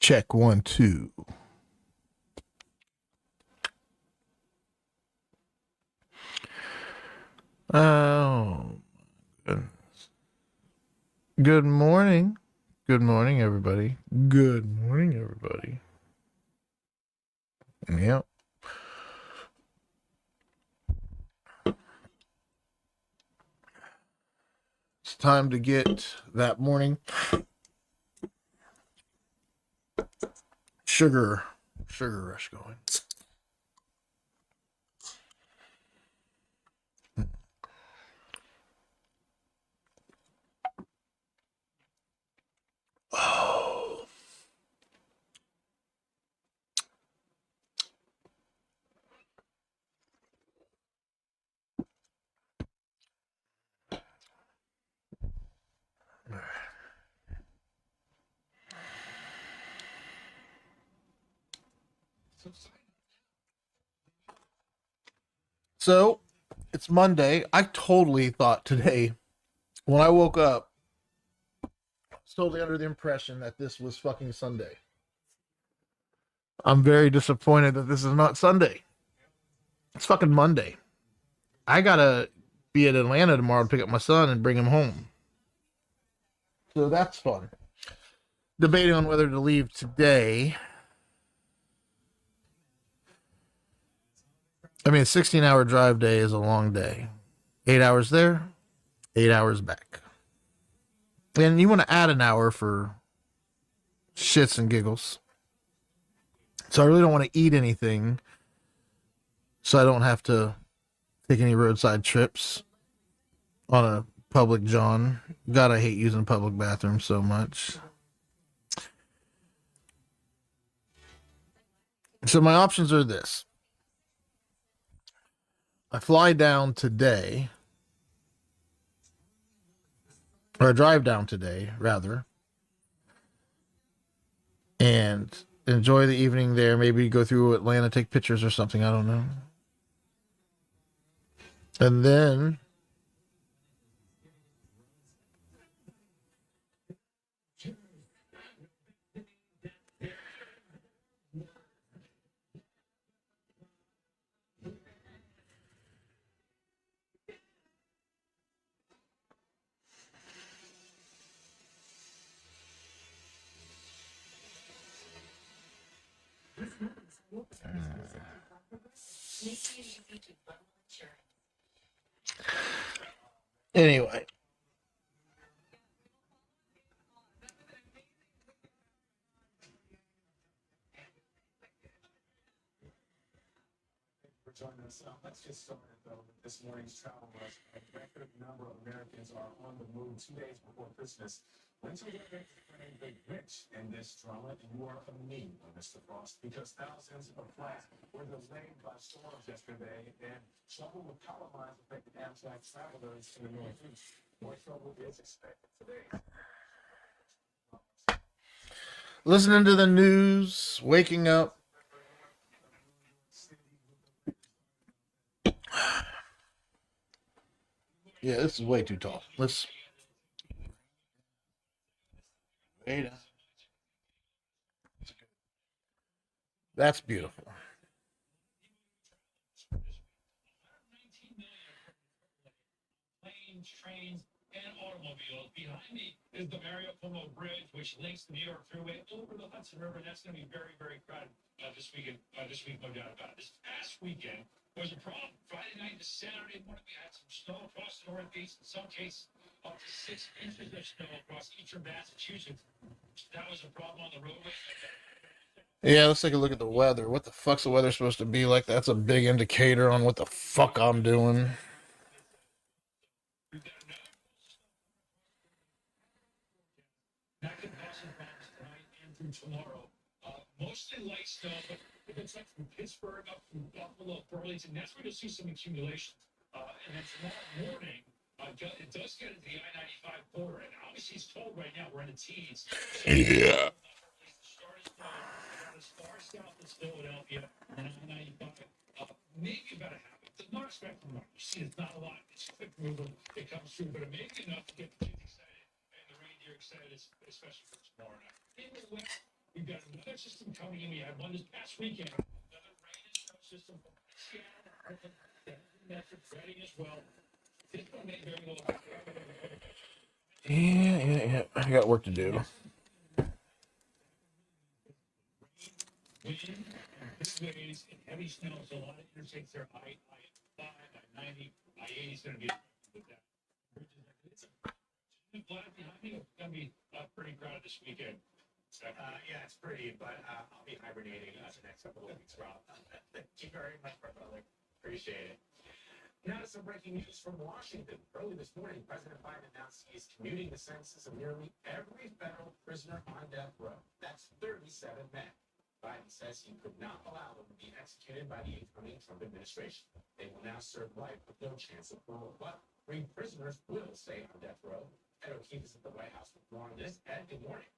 Check 1 2. Oh, good. Good morning. Good morning, everybody. Good morning, everybody. Yep. It's time to get that morning sugar rush going. Oh. So, it's Monday. I totally thought today, when I woke up, I was totally under the impression that this was fucking Sunday. I'm very disappointed that this is not Sunday. It's fucking Monday. I gotta be in Atlanta tomorrow to pick up my son and bring him home. So that's fun. Debating on whether to leave today. I mean, a 16-hour drive day is a long day. 8 hours there, 8 hours back. And you want to add an hour for shits and giggles. So I really don't want to eat anything so I don't have to take any roadside trips on a public john. God, I hate using public bathrooms so much. So my options are this. I fly down today, or I drive down today, rather, and enjoy the evening there. Maybe go through Atlanta, take pictures or something. I don't know. And then anyway. Joining us. Let's get started, though, with this morning's travel rush. A record number of Americans are on the move 2 days before Christmas. Winter weather is playing the rich in this drama, and you are immune, Mr. Frost, because thousands of flights were delayed by storms yesterday, and trouble with power lines affected Amtrak travelers in the Northeast. More trouble is expected today. Listening to the news, waking up. Yeah, this is way too tall. Let's wait. That's beautiful. Planes, trains, and automobiles. Behind me is the Mario Cuomo Bridge, which links the New York Thruway over the Hudson River. And that's going to be very, very crowded this weekend. This week, no doubt about it. This past weekend was a problem. Friday night to Saturday morning, we had some snow across the Northeast. In some cases, up to 6 inches of snow across eastern Massachusetts. That was a problem on the roadway. Yeah, let's take a look at the weather. What the fuck's the weather supposed to be like? That's a big indicator on what the fuck I'm doing. That could cause some problems tonight and through tomorrow. Mostly light snow, but if it's like from Pittsburgh up through Buffalo, Burlington, that's where you'll see some accumulations. And then tomorrow morning, it does get into the I-95 border, and obviously it's cold right now. We're in the teens. So Yeah. the start is cold. About as far south as Philadelphia on I-95, maybe about a half. It's not expecting much. You see, it's not a lot. It's quick moving. It comes through, but it may be enough to get the kids excited and the reindeer excited, especially for tomorrow night. In the west, We've got another system coming in. We had one this past weekend. Another rain and snow system from Seattle. That's ready as well. This one may very well happen. Yeah. I got work to do. Wind and big waves and heavy snow, so a lot of interstates are I-5, I-90, I-80 is going to be with that. It's a flat behind me. It's going to be pretty crowded this weekend. Yeah, it's pretty, but I'll be hibernating the next couple of weeks, Rob. Thank you very much, my brother. Appreciate it. Now to some breaking news from Washington. Early this morning, President Biden announced he is commuting the sentences of nearly every federal prisoner on death row. That's 37 men. Biden says he could not allow them to be executed by the incoming Trump administration. They will now serve life with no chance of parole. But 3 prisoners will stay on death row. Ed O'Keefe is at the White House with more on this. Ed, good morning.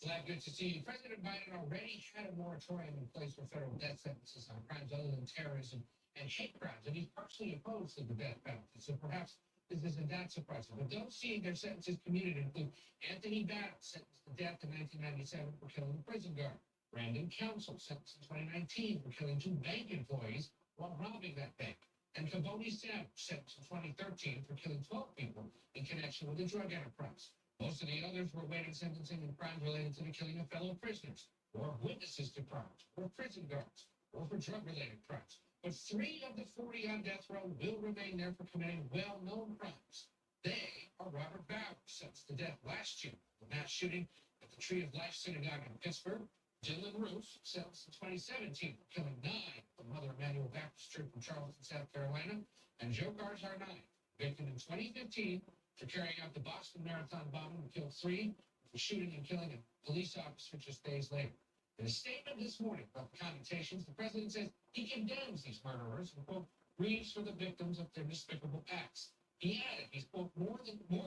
Glad, good to see you. President Biden already had a moratorium in place for federal death sentences on crimes other than terrorism and hate crimes, and he's personally opposed to the death penalty. So perhaps this isn't that surprising. But those seeing their sentences commuted include Anthony Battle, sentenced to death in 1997 for killing a prison guard. Brandon Council, sentenced in 2019 for killing 2 bank employees while robbing that bank. And Kavoni Savage, sentenced in 2013 for killing 12 people in connection with a drug enterprise. Most of the others were awaiting sentencing in crimes related to the killing of fellow prisoners, or witnesses to crimes, or prison guards, or for drug-related crimes. But 3 of the 40 on death row will remain there for committing well-known crimes. They are Robert Bowers, sentenced to death last year for the mass shooting at the Tree of Life Synagogue in Pittsburgh. Dylan Roos, sentenced in 2017 for killing 9 at the Mother Emanuel Baptist Church in Charleston, South Carolina. And Joe Garzarnai, convicted in 2015 for carrying out the Boston Marathon bombing and killed 3, for shooting and killing a police officer just days later. In a statement this morning about the commutations, the president says he condemns these murderers and, quote, grieves for the victims of their despicable acts. He added he's, quote, more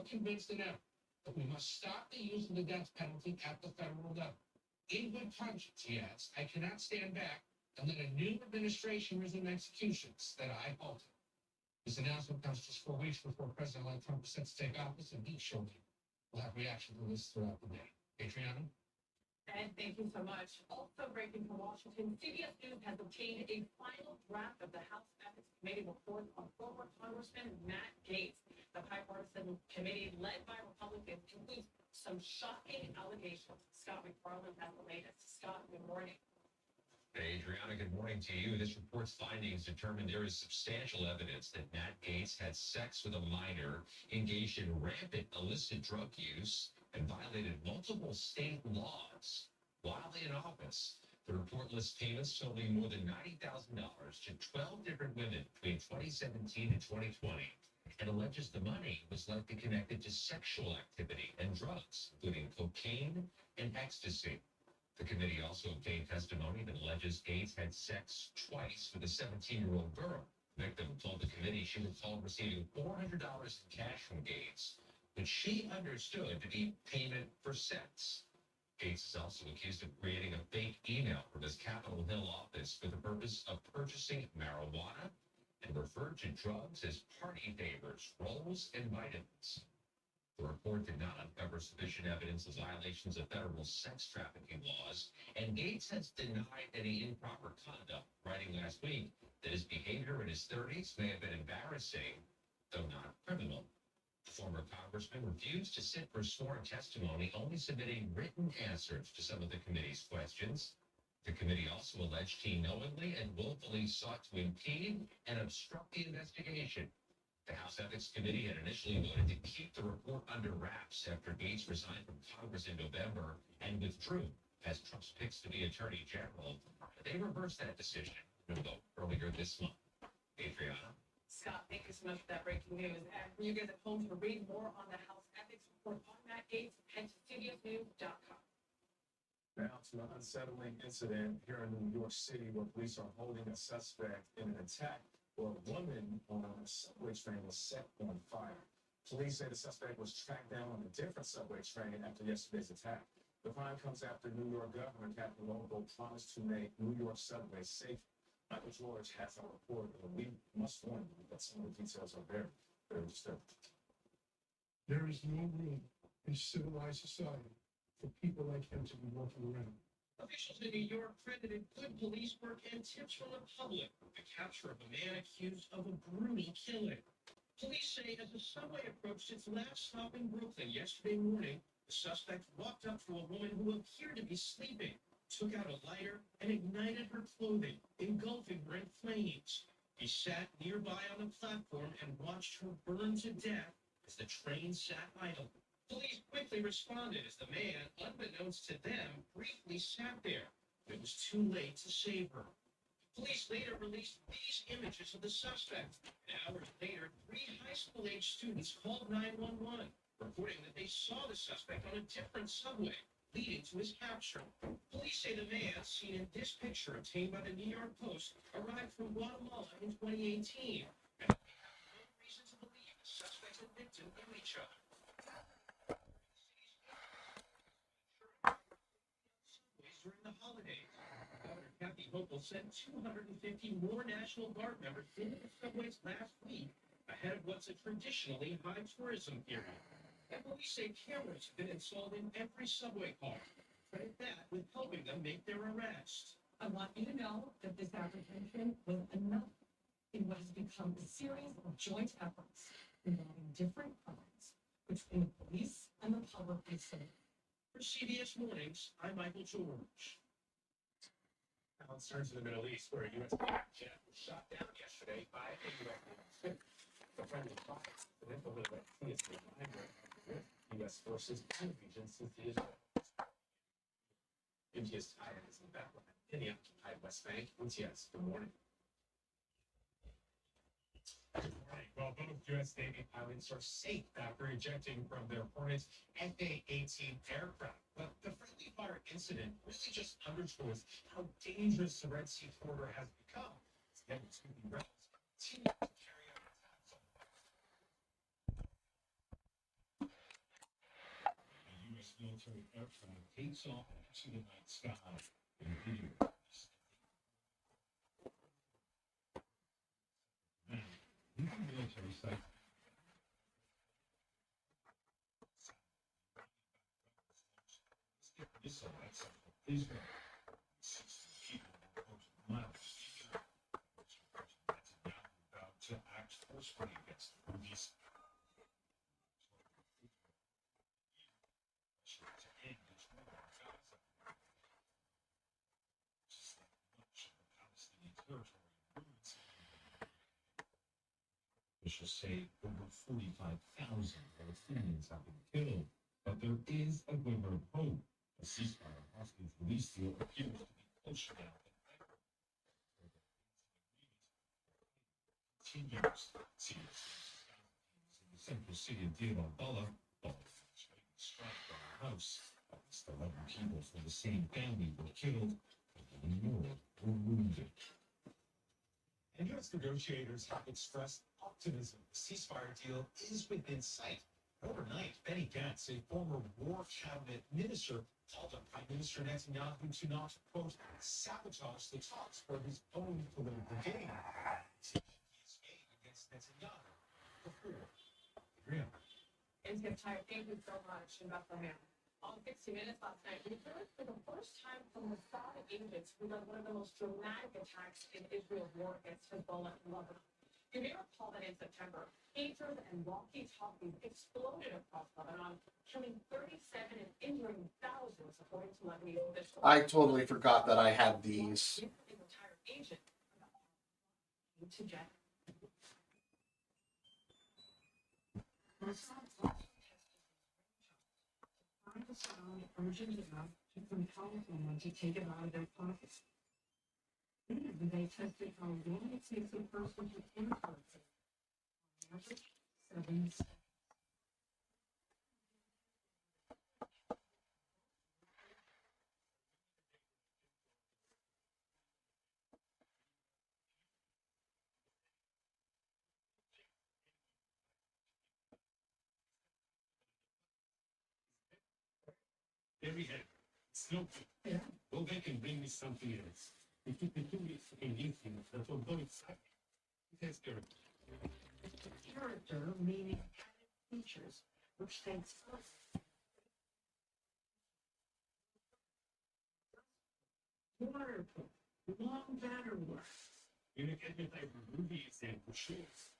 convinced than ever that we must stop the use of the death penalty at the federal level. In good conscience, he adds, I cannot stand back and let a new administration resume executions that I halted. This announcement comes just 4 weeks before President-elect Trump is set to take office, and he surely will have reaction to this throughout the day. Adriana? And thank you so much. Also breaking from Washington, CBS News has obtained a final draft of the House Ethics Committee report on former Congressman Matt Gaetz. The bipartisan committee, led by Republicans, includes some shocking allegations. Scott McFarland has the latest. Scott, good morning. Hey, Adriana, good morning to you. This report's findings determine there is substantial evidence that Matt Gaetz had sex with a minor, engaged in rampant illicit drug use, and violated multiple state laws while in office. The report lists payments totaling more than $90,000 to 12 different women between 2017 and 2020, and alleges the money was likely connected to sexual activity and drugs, including cocaine and ecstasy. The committee also obtained testimony that alleges Gaetz had sex twice with a 17-year-old girl. The victim told the committee she recalled receiving $400 in cash from Gaetz, which she understood to be payment for sex. Gaetz is also accused of creating a fake email from his Capitol Hill office for the purpose of purchasing marijuana and referred to drugs as party favors, rolls, and vitamins. The report did not uncover sufficient evidence of violations of federal sex trafficking laws, and Gaetz has denied any improper conduct, writing last week that his behavior in his 30s may have been embarrassing, though not criminal. The former congressman refused to sit for sworn testimony, only submitting written answers to some of the committee's questions. The committee also alleged he knowingly and willfully sought to impede and obstruct the investigation. The House Ethics Committee had initially voted to keep the report under wraps after Gaetz resigned from Congress in November and withdrew as Trump's picks to be Attorney General. They reversed that decision in a vote earlier this month. Adriana? Scott, thank you so much for that breaking news. And for you guys at home to read more on the House Ethics report on Matt Gaetz, head to CBSNews.com. Now to an unsettling incident here in New York City where police are holding a suspect in an attack where a woman on a subway train was set on fire. Police say the suspect was tracked down on a different subway train after yesterday's attack. The crime comes after New York Governor Kathy Hochul promised to make New York subways safer. Michael George has a report, and we must warn you that some of the details are very, very disturbing. There is no room in civilized society for people like him to be walking around. Officials in New York credited good police work and tips from the public with the capture of a man accused of a brutal killing. Police say as the subway approached its last stop in Brooklyn yesterday morning, the suspect walked up to a woman who appeared to be sleeping, took out a lighter, and ignited her clothing, engulfing her in flames. He sat nearby on the platform and watched her burn to death as the train sat idle. Police quickly responded as the man, unbeknownst to them, briefly sat there. But it was too late to save her. Police later released these images of the suspect. Hours later, 3 high school-age students called 911, reporting that they saw the suspect on a different subway, leading to his capture. Police say the man, seen in this picture obtained by the New York Post, arrived from Guatemala in 2018. And they have no reason to believe the suspect and victim knew each other. During the holidays, Governor Kathy Hochul sent 250 more National Guard members into the subways last week ahead of what's a traditionally high tourism period. And police say cameras have been installed in every subway car. Credit that with helping them make their arrest. I want you to know that this apprehension was enough in what has become a series of joint efforts involving different crimes between the police and the public they serve. For CBS Mornings, I'm Michael George. Now let's turn to the Middle East, where a U.S. jet was shot down yesterday by a U.S. ship. The friendly fire incident over the Red Sea has been vibrant with U.S. forces in the region since the Israel. MTS Tyler is in Bethlehem, in the occupied West Bank. MTS, good morning. Good morning. Well, both U.S. Navy pilots are safe after ejecting from their Hornets FA-18 aircraft. But the friendly fire incident really just underscores how dangerous the Red Sea corridor has become. It's never to be rebels continue to carry out attacks on A U.S. military aircraft takes off into the night sky in video. Now, leaving military sites. Missile at central Israel. 60 people were close to miles. Netanyahu about to act forcefully against the Houthis. To end this war in Gaza. Just like much of the Palestinian territory ruins. Officials say over 45,000 Palestinians have been killed, but there is a glimmer of hope. A ceasefire hostage release deal appears to be closer now than ever. Continues. Serious in the central city of Deir al-Balah, struck on a house. At least 11 people from the same family were killed, and more were wounded. And U.S. negotiators have expressed optimism the ceasefire deal is within sight. Overnight, Benny Gantz, a former war cabinet minister, called on Prime Minister Netanyahu to not, quote, sabotage the talks for his own political gain. He is made against Netanyahu before. Adriana. MTS Tyler, thank you so much in Bethlehem. On 60 Minutes last night, we heard for the first time from Mossad agents who led one of the most dramatic attacks in Israel's war against Hezbollah in Lebanon. You may recall that in September, pagers and walkie-talkies exploded across Lebanon, killing 37 and injuring thousands, according to Lebanese officials. I totally forgot that I had these. A retired agent to jet. Mossad also tested to find the sound urgent enough to compel someone to take it out of their pockets. And they tested how long it takes a person to enter it. On average, 7 seconds. There we have it. Still, Yeah. go back and bring me something else. If you can do me anything, that will go inside. That's good. Character meaning added features, which thanks first Wonderful. Long better work. Yine kendi Ruby sen kuşuyuz.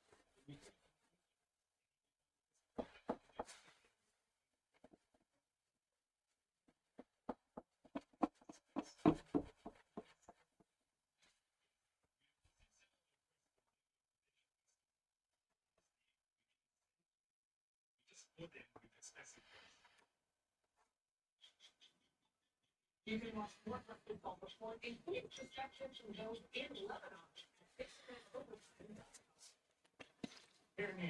You can watch more from football before, including perspectives from those in Lebanon. Here me.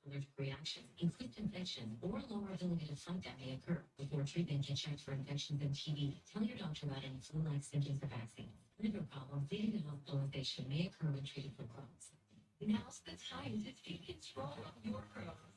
allergic reactions, increased infection, or lower ability to fight that may occur. Before treatment, get checked for infections and TB. Tell your doctor about any flu-like symptoms or vaccines. Liver problems leading to hospitalization may occur when treated for Crohn's. Now's the time to take control of your Crohn's.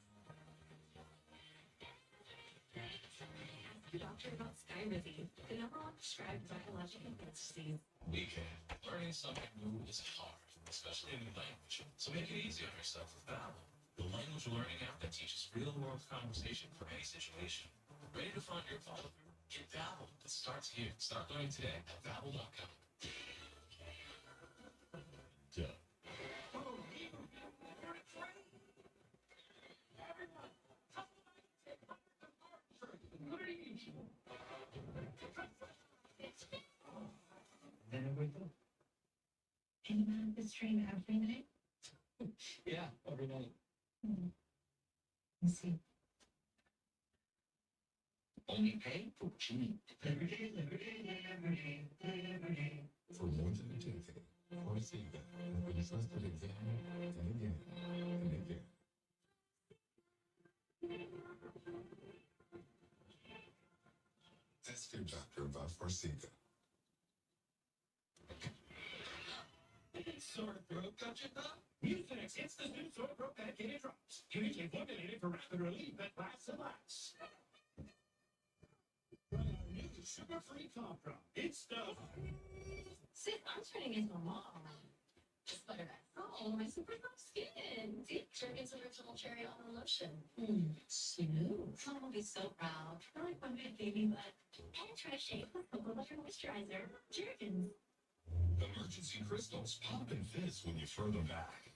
Ask your doctor about Skyrizi, the #1 prescribed biologic infectious disease. Weekend. Learning something new is hard, especially a new language. So make it easy on yourself with Babbel, the language learning app that teaches real-world conversation for any situation. Ready to find your follow? Get Babbel. It starts here. Start learning today at Babbel.com. Duh. Then I wake up. And you have this train every night? Yeah, every night. I see. Only pay for what you need. Liberty, liberty, liberty, liberty. For more than a decade, Forsythia has been trusted again and again and again. Ask your doctor about Forsythia. Sore throat got you, though? Mucinex, it's the new sore throat medicated drops. Uniquely formulated for rapid relief that lasts and lasts. Try our new sugar-free cough drop. It's the... Sid, I'm turning into a mom. Just better that. Oh, my super soft skin. See, Jergens original cherry almond lotion. Smooth. Mom will be so proud. I like my big baby butt. And try to shake with cocoa butter moisturizer. Jergens. Emergency crystals pop and fizz when you throw them back.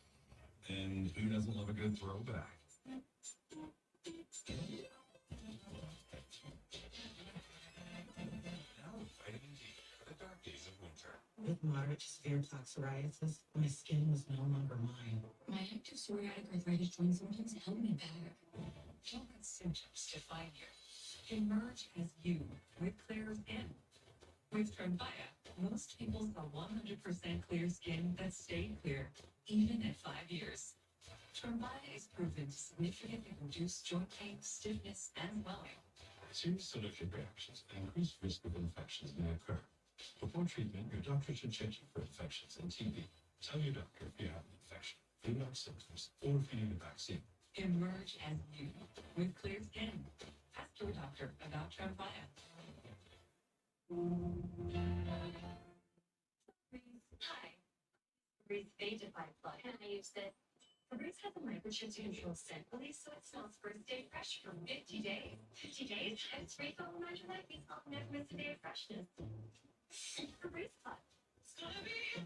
And who doesn't love a good throwback? Now with vitamin D for the dark days of winter. With moderate to severe plaque psoriasis, my skin was no longer mine. My active psoriatic arthritis joint symptoms held me back. Don't let symptoms define you. Emerge as you with clear skin. With Tremfya, most people saw 100% clear skin that stayed clear, even at 5 years. Tremfya is proven to significantly reduce joint pain, stiffness, and swelling. Serious allergic reactions and increased risk of infections may occur. Before treatment, your doctor should check you for infections and TB. Tell your doctor if you have an infection, flu-like symptoms, or if you need a vaccine. Emerge as you with clear skin. Ask your doctor about Tremfya. Hi. Febreze Vegify Plug. Can I use this? Febreze has a microchip to control scent release, so it smells first day fresh for 50 days. 50 days, and it's free to imagine like these. I'll never miss a day of freshness. Febreze Plug. It's gonna be a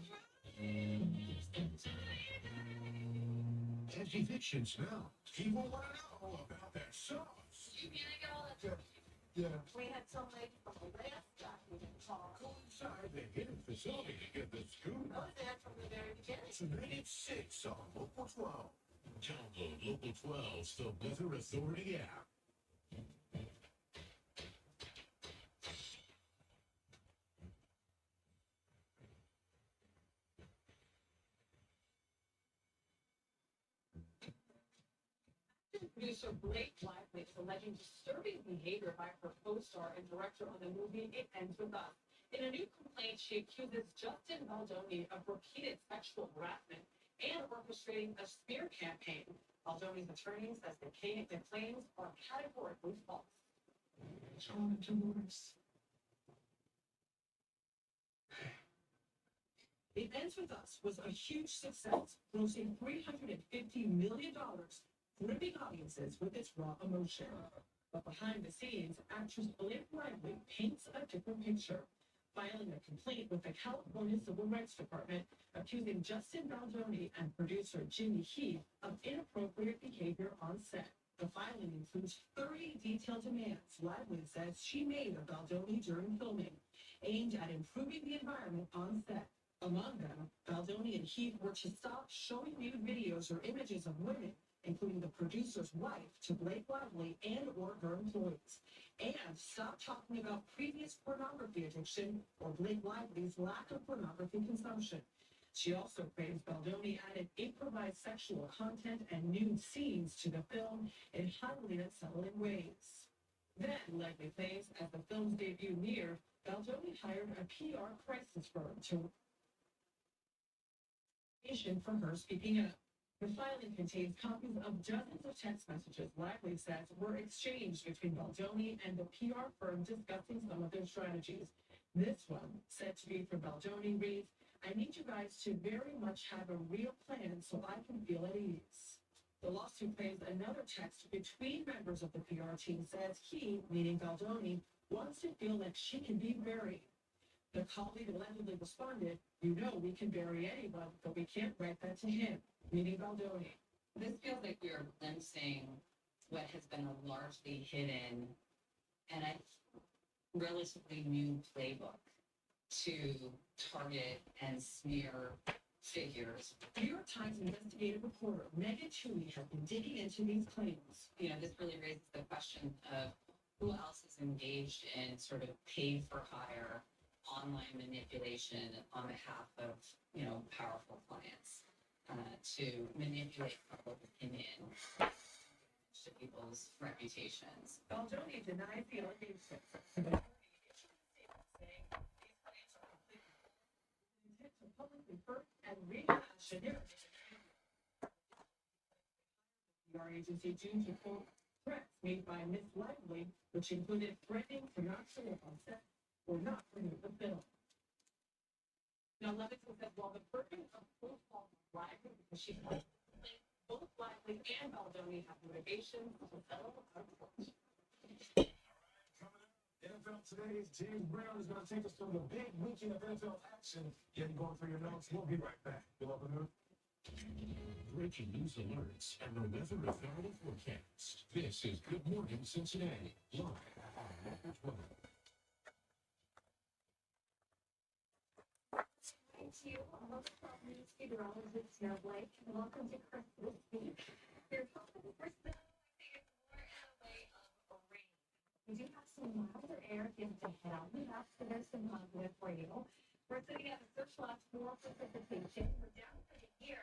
As evictions now, people want to know about that sauce. You mean I got all that? Yeah. We had some lady from the last guy who didn't call. Go inside the hidden facility to get the scoop. I was there from the very beginning. Tonight at 6 on Local 12. Download Local 12's The Weather Authority app. Producer Blake Lively is alleging disturbing behavior by her co-star and director of the movie It Ends With Us. In a new complaint, she accuses Justin Baldoni of repeated sexual harassment and orchestrating a smear campaign. Baldoni's attorney says the claims are categorically false. It Ends With Us was a huge success, grossing $350 million, gripping audiences with its raw emotion. But behind the scenes, actress Blake Lively paints a different picture, filing a complaint with the California Civil Rights Department accusing Justin Baldoni and producer Jimmy Heath of inappropriate behavior on set. The filing includes 30 detailed demands Lively says she made of Baldoni during filming, aimed at improving the environment on set. Among them, Baldoni and Heath were to stop showing nude videos or images of women, including the producer's wife, to Blake Lively and or her employees, and stop talking about previous pornography addiction or Blake Lively's lack of pornography consumption. She also praised Baldoni added improvised sexual content and nude scenes to the film in highly unsettling ways. Then, Legly claims, as the film's debut neared, Baldoni hired a PR crisis firm to for her speaking up. The filing contains copies of dozens of text messages Lively says were exchanged between Baldoni and the PR firm discussing some of their strategies. This one, said to be from Baldoni, reads, "I need you guys to very much have a real plan so I can feel at ease." The lawsuit claims another text between members of the PR team says he, meaning Baldoni, wants to feel like she can be buried. The colleague allegedly responded, "You know we can bury anyone, but we can't write that to him," meaning Baldoni. This feels like we are glimpsing what has been a largely hidden and a relatively new playbook to target and smear figures. New York Times investigative reporter Megan Twohey has been digging into these claims. You know, this really raises the question of who else is engaged in sort of paid for hire online manipulation on behalf of, powerful clients to manipulate public opinion to people's reputations. Baldoni denies the allegations. To publicly hurt and rehash a narrative. The PR agency due to quote threats made by Miss Lively, which included threatening to not show up on set or not renew the film. Now, Levinson said, while the burden of proof falls on Lively because she both Lively and Baldoni have motivations to settle out of court. NFL Today's James Brown is going to take us through the big weekend of NFL action. Getting going through your notes. We'll be right back. Good afternoon. Breaking news alerts and the weather authority forecast. This is Good Morning Cincinnati, live on Record 12. Thank you. Welcome to meteorologist Snow Blake, and welcome to Christmas Week. Your focus for snow, I think it's more in a way of rain. We do have some milder air given to head out the map, so there's some positive for you. We're sitting at a search lot for precipitation. We're down for the year.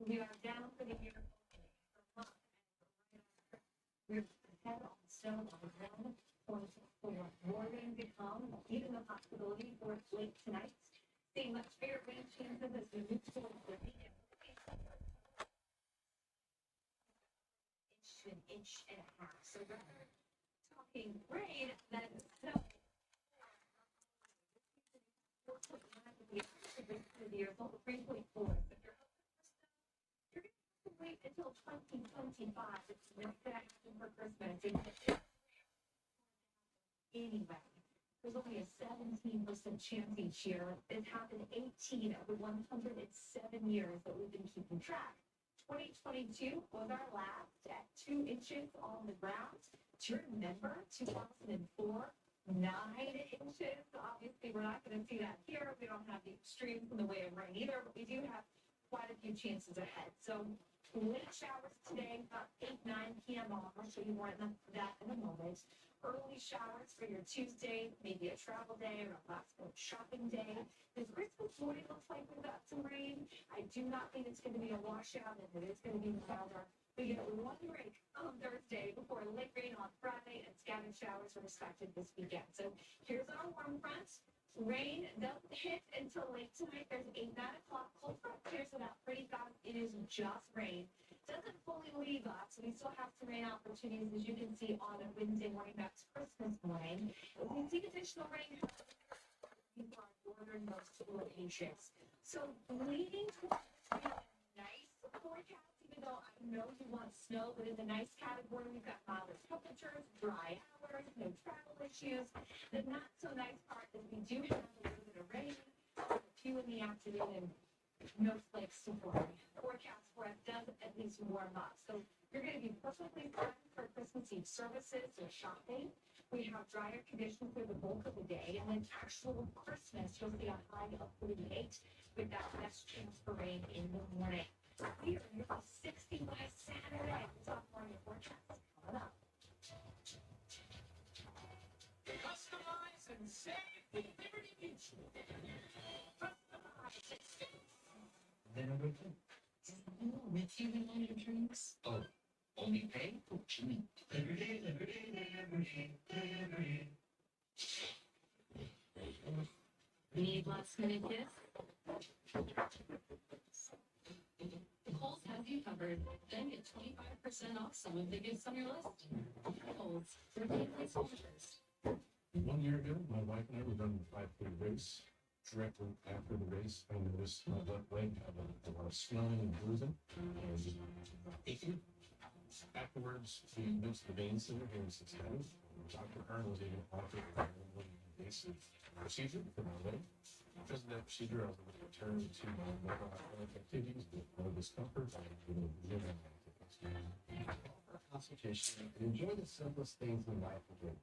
We are down for the year only for month. We're ahead on snow on 1.4. More rain to come, even the possibility for it late tonight. Seeing much bigger rain chances as we move towards the weekend. Inch to an inch and a half. So we're talking rain that is snow. The year is only 3.4. If you're hoping for snow, you're going to have to wait until 2025. It's not going to happen for Christmas. Anyway, there's only a 17% chance each year. It's happened 18 of the 107 years that we've been keeping track. 2022 was our last at 2 inches on the ground. Do you remember 2004? 9 inches. Obviously, we're not going to see that here. We don't have the extremes in the way of rain either, but we do have quite a few chances ahead. So late showers today, about 8, 9 p.m. on. I'll show you more of that in a moment. Early showers for your Tuesday, maybe a travel day or a last minute shopping day. This Christmas morning looks like we've got some rain. I do not think it's going to be a washout, and it is going to be milder. We get one break on Thursday before late rain on Friday, and scattered showers are expected this weekend. So here's our warm front. Rain doesn't hit until late tonight. There's a 9 o'clock cold front clears it out pretty fast. It is just rain. Doesn't fully leave us. We still have some rain opportunities, as you can see, on a Wednesday morning. That's Christmas morning. We see additional rain in our northernmost locations. So leading towards nice forecast, even though I know you want snow, but in the nice category, we've got milder temperatures, dry hours, no travel issues. The not so nice part is we do have a little bit of rain, a few in the afternoon, and no flakes to form. Forecast for it does at least warm up. So you're going to be perfectly fine for Christmas Eve services or shopping. We have drier conditions for the bulk of the day, and then actual Christmas, you'll see a high of 48 with that best chance for rain in the morning. We are nearly 60 by Saturday. We'll talk more on your forecast coming up. Customize and save with Liberty Mutual. then a good thing. With you in all your dreams? Oh, only pay? Oh, Jimmy. Every day, every day, every day, every day. Need last minute gifts? Kohl's has you covered. Then get 25% off some of the gifts on your list. Kohl's, 13 placeholders. 1 year ago, my wife and I were running the 5K race. Directly after the race, I noticed my left leg had a lot of swelling and bruising. And it was just aching. Afterwards, we went to the vein center here in Cincinnati. Dr. Hearn was able to offer a invasive procedure for my leg. Because of that procedure, I was able to return to my normal athletic activities with no discomfort and gym activities. For a consultation and enjoy the simplest things in life again.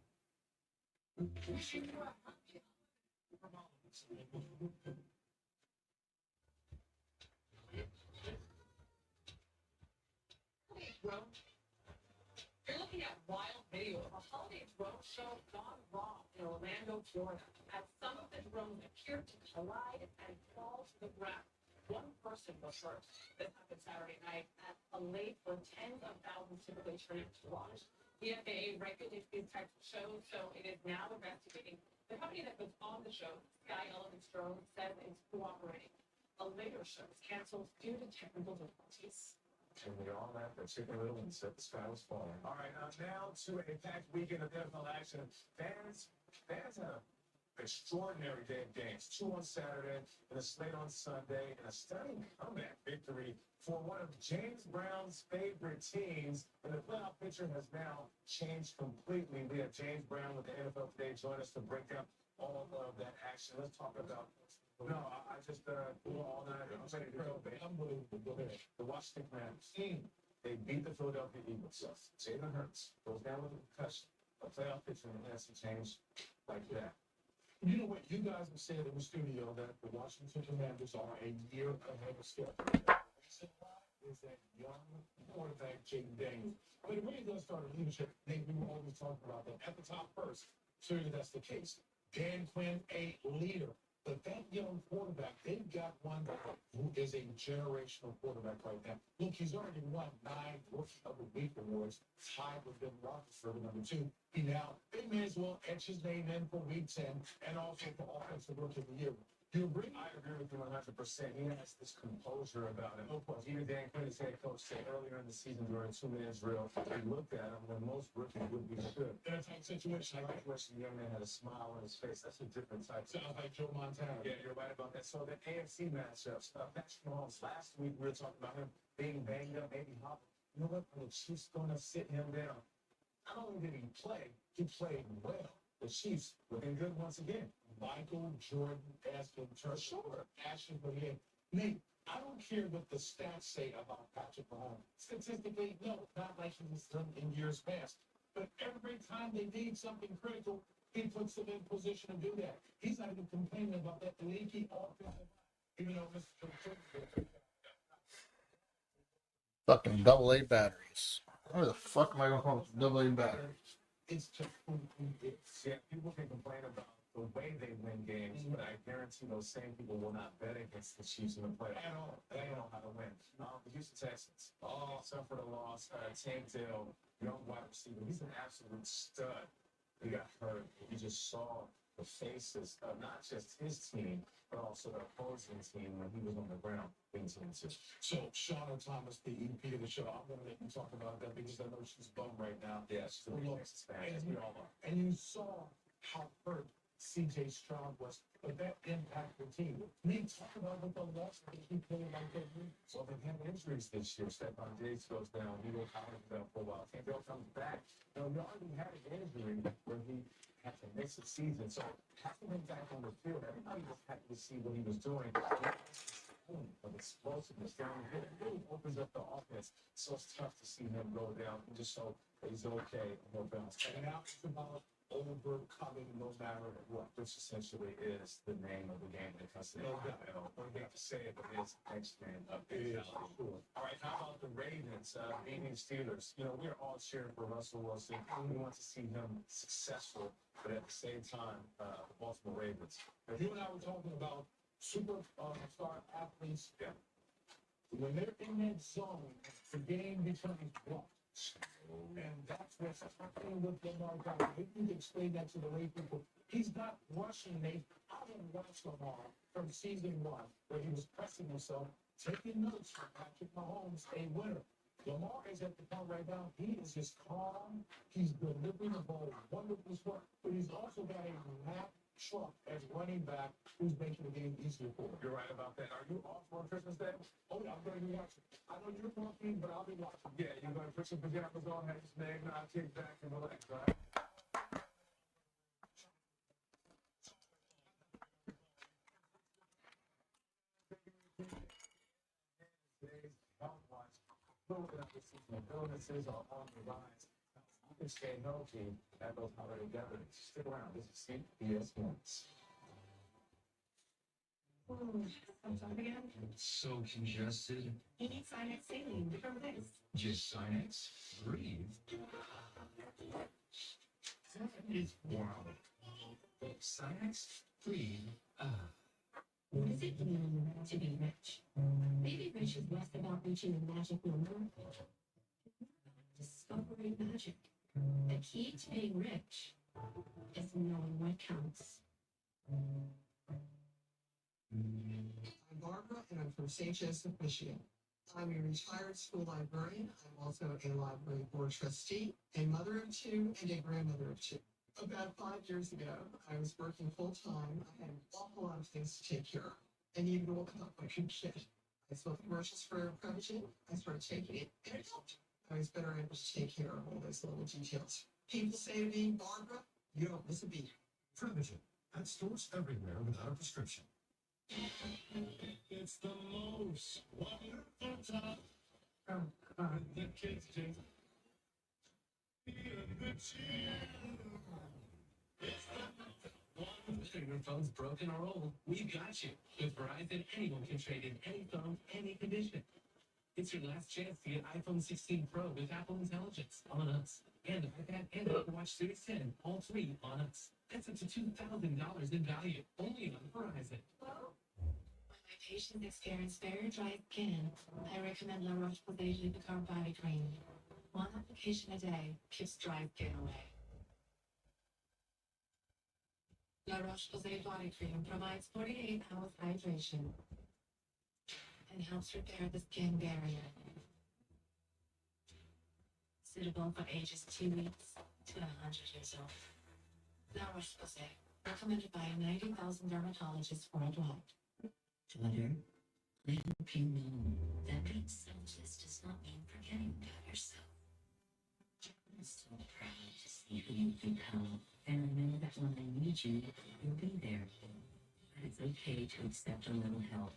You're looking at wild video of a holiday drone show gone wrong in Orlando, Florida, as some of the drones appear to collide and fall to the ground. One person was hurt. This happened Saturday night at a lake where tens of thousands typically turn out to watch. The FAA regulates these types of shows, so it is now investigating. The company that was on the show, Sky Elements Drone, says it's cooperating. A later show was canceled due to technical difficulties. And we all laughed at Chicken Little and said the sky was falling. All right, now to a packed weekend of NFL action. Fans had an extraordinary day of games. 2 on Saturday and a slate on Sunday, and a stunning comeback victory for one of James Brown's favorite teams. And the playoff picture has now changed completely. We have James Brown with the NFL Today join us to break up all of that action. Let's talk about. No, I just blew all night. I'm ready to go, baby. Unbelievable. Go ahead. The Washington Commanders team, they beat the Philadelphia Eagles. Jalen Hurts goes down with a concussion. A playoff picture has to change like that. You know what? You guys have said in the studio that the Washington Commanders are a year ahead of schedule. The reason why is that young quarterback, Jaden Daniels. But it really does start with leadership. We were always talking about that at the top first. Certainly that's the case. Dan Quinn, a leader. But that young quarterback, they've got one who is a generational quarterback right now. Look, he's already won 9 Rookie of the Week awards, tied with Ben Roethlisberger, number 2. They may as well etch his name in for Week 10 and also for Offensive Rookie of the Year. You agree? I agree with you 100%. He has this composure about him. Even Dan Quinn, his head coach, said earlier in the season during 2 minutes drill, he looked at him when most rookies would be should. In a tight situation like that. The young man had a smile on his face. That's a different type. Sounds like Joe Montana. Yeah, you're right about that. So the AFC matchups, Patrick Mahomes, last week we were talking about him being banged up, maybe hopping. You know what? The Chiefs going to sit him down. Not only did he play, he played well. The Chiefs looking good once again. Michael Jordan, Aston Turner, Ashton Boyer. Nate, I don't care what the stats say about Patrick Mahomes. Statistically, no, not like he was done in years past. But every time they need something critical, he puts them in position to do that. He's not even complaining about that leaky offensive line, even though Mr. Turner. Fucking AA batteries. Where the fuck am I going to call AA batteries? It's just who he is. Yeah, people can complain about the way they win games, but I guarantee those same people will not bet against the Chiefs in the playoffs. At all. They know how to win. The Houston Texans, suffered a loss. Tank Dell, young wide receiver. He's an absolute stud. He got hurt. You just saw the faces of not just his team, but also the opposing team when he was on the ground. So, Shauna Thomas, the EP of the show, I'm going to let you talk about that because I know she's bummed right now. Yeah, she's a Texas fan, as we all are. And you saw how hurt CJ Stroud was, but that impacted the team. Me talk about what the loss that he played like that. So they've had injuries this year. Stephon Diggs goes down. He goes out for a while. Tank Dell comes back. He already had an injury where he had to miss a season. So having him back on the field, everybody was happy to see what he was doing. Of explosiveness down the field. It really opens up the offense. So it's tough to see him go down. Just so he's okay. No bounce. And now it's about overcoming no matter what, which essentially is the name of the game that comes to the NFL. I hate to say it, but it's next man up. All right, how about the Ravens beating the Steelers? We're all cheering for Russell Wilson. We want to see him successful, but at the same time, the Baltimore Ravens. You and I were talking about superstar athletes When they're in that zone, the game becomes blocked. And that's what's happening with Lamar Jackson. If you can explain that to the lay people, he's not rushing, Nate. I didn't watch Lamar from season 1, where he was pressing himself, taking notes from Patrick Mahomes, a winner. Lamar is at the point right now. He is just calm. He's delivering the ball wonderful work, but he's also got a Mack truck as running back who's making the game easier for him. You're right about that. Are you off on Christmas Day? Oh, yeah, I'm going to be watching. I know you're working, but I'll be watching. Yeah, you're going to put some pajamas on, have some egg, and I'll kick back and relax, right? Illnesses are on the rise. You can stay healthy at those holiday gatherings. Stick around. This is CBS Sports. Sometime again. So congested. You need Sinex saline from this. Just Sinex. Breathe. That is wow. Sinex. Breathe. What does it mean to be rich? Maybe rich is less about reaching a magic number. Discovering magic. The key to being rich is knowing what counts. I'm Barbara, and I'm from St. Joseph, Michigan. I'm a retired school librarian. I'm also a library board trustee, a mother of 2, and a grandmother of 2. About 5 years ago, I was working full-time. I had an awful lot of things to take care of. And even woke up like a kid. I saw commercials for Prevagen. I started taking it, and it helped. I was better able to take care of all those little details. People say to me, Barbara, you don't miss a beat. Prevagen at stores everywhere without a prescription. It's the most wonderful time. The kids just feel the chill. It's Whether your phone's broken or old, we've got you. With Verizon, anyone can trade in any phone, any condition. It's your last chance to get iPhone 16 Pro with Apple Intelligence on us. And iPad and Apple Watch Series 10, all 3 on us. That's up to $2,000 in value, only on Verizon. When my patients experience very dry skin, I recommend La Roche-Posay Lipicard Body Cream. 1 application a day keeps dry skin away. La Roche-Posay Body Cream provides 48 hours hydration and helps repair the skin barrier. Suitable for ages 2 weeks to 100 years old. La Roche-Posay, recommended by 90,000 dermatologists worldwide. Daughter, I hope you know that being selfless does not mean forgetting about yourself. I'm so proud to see who you become, and I know that when I need you, you'll be there. But it's okay to accept a little help,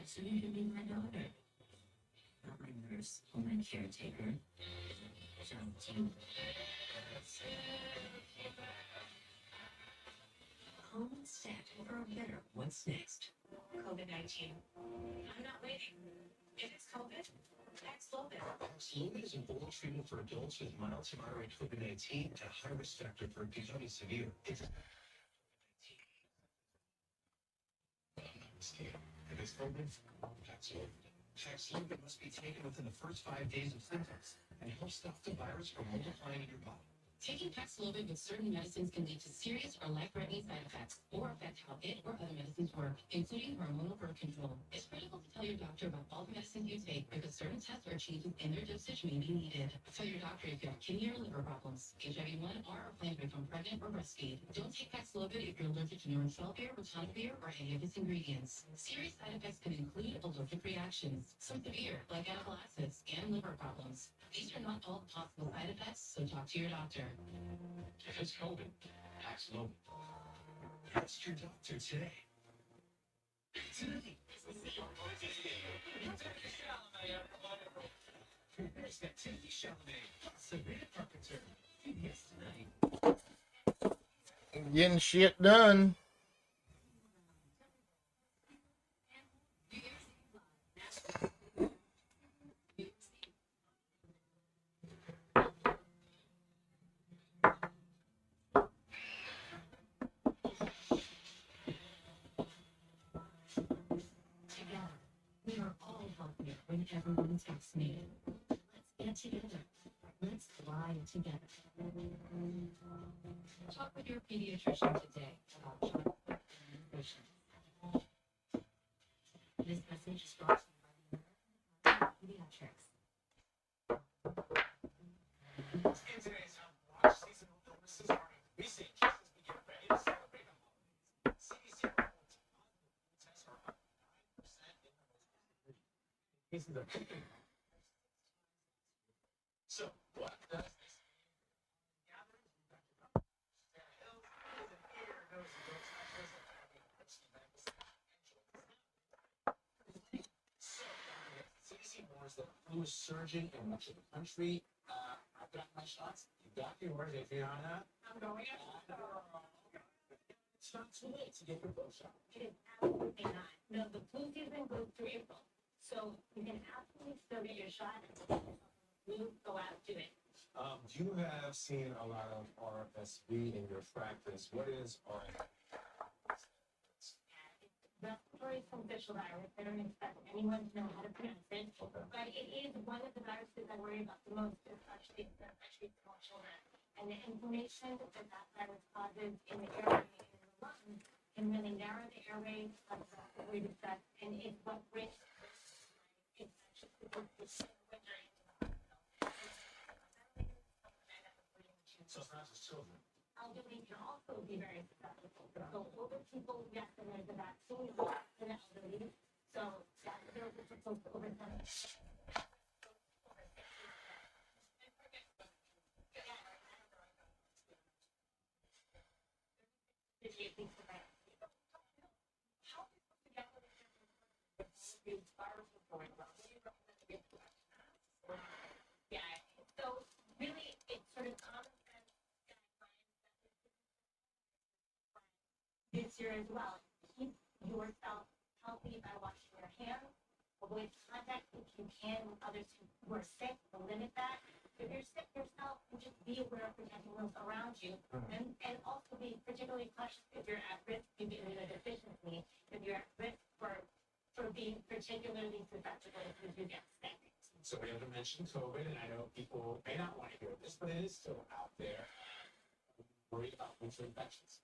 so you can be my daughter. Not my nurse or my caretaker. Just you. Home set for a better what's next? COVID-19. I'm not waiting. If it's COVID, Paxlovid. Paxlovid is an oral treatment for adults with mild to moderate COVID-19 and a high risk factor for becoming severe. If it's COVID, Paxlovid. Paxlovid must be taken within the first 5 days of symptoms and helps stop the virus from multiplying in your body. Taking Paxlovid with certain medicines can lead to serious or life-threatening side effects or affect how it or other medicines work, including hormonal birth control. It's critical to tell your doctor about all the medicines you take because certain tests or changes in their dosage may be needed. Tell your doctor if you have kidney or liver problems, HIV-1, or are planning to become pregnant or breastfeed. Don't take Paxlovid if you're allergic to Neurofelvir, ritonavir, or any of its ingredients. Serious side effects can include allergic reactions, some severe, like anaphylaxis, and liver problems. These are not all possible side effects, so talk to your doctor. If it's COVID, Paxlovid. Ask your doctor today. Today. There's that Timothy Chalamet, Sabrina Carpenter. Yes, tonight. Getting shit done. Together, we are all healthy. it when everyone texts me. Let's get together. Let's fly together. Talk with your pediatrician today about childhood and nutrition. This message is brought to you by the American Pediatrics. In today's Watch, seasonal illnesses are increasing just as we get ready to celebrate the holidays. CDC reports tests are up 9% in the most cases of kicking. So, what does this mean for gatherings? We've got to know. Sarah Hill is an ear, nose, and throat specialist at the University of Memphis. So, CDC warns that flu is surging in much of the country. I've got my shots. You got yours, Adriana. I'm going in. It's not too late to get your flu shot. It is absolutely not. No, the flu season goes through April. So you can absolutely still get your shot. You go out, do it. You have seen a lot of RSV in your practice. What is RSV? Respiratory syncytial virus. I don't expect anyone to know how to pronounce it. Okay. But it is one of the viruses I worry about the most, especially small children. And the inflammation that that virus causes in the airway and in the lungs can really narrow the airway, cause respiratory distress, and it's what brings infectious diseases in the winter into the hospital. So it's not just children. Elderly can also be very susceptible. So older people, yes, and there's a vaccine for the elderly. So that's available for folks over 70. Yeah, so really it's sort of common sense this year as well. Keep yourself healthy by washing your hands. Avoid contact if you can with others who are sick, to limit that. If you're sick yourself, just be aware of protecting those around you. And also be particularly cautious if you're at risk of immunodeficiency, if you're at risk for being particularly susceptible if you get sick. So we have to mention COVID, and I know people may not want to hear this, but it is still out there. Worried about winter infections.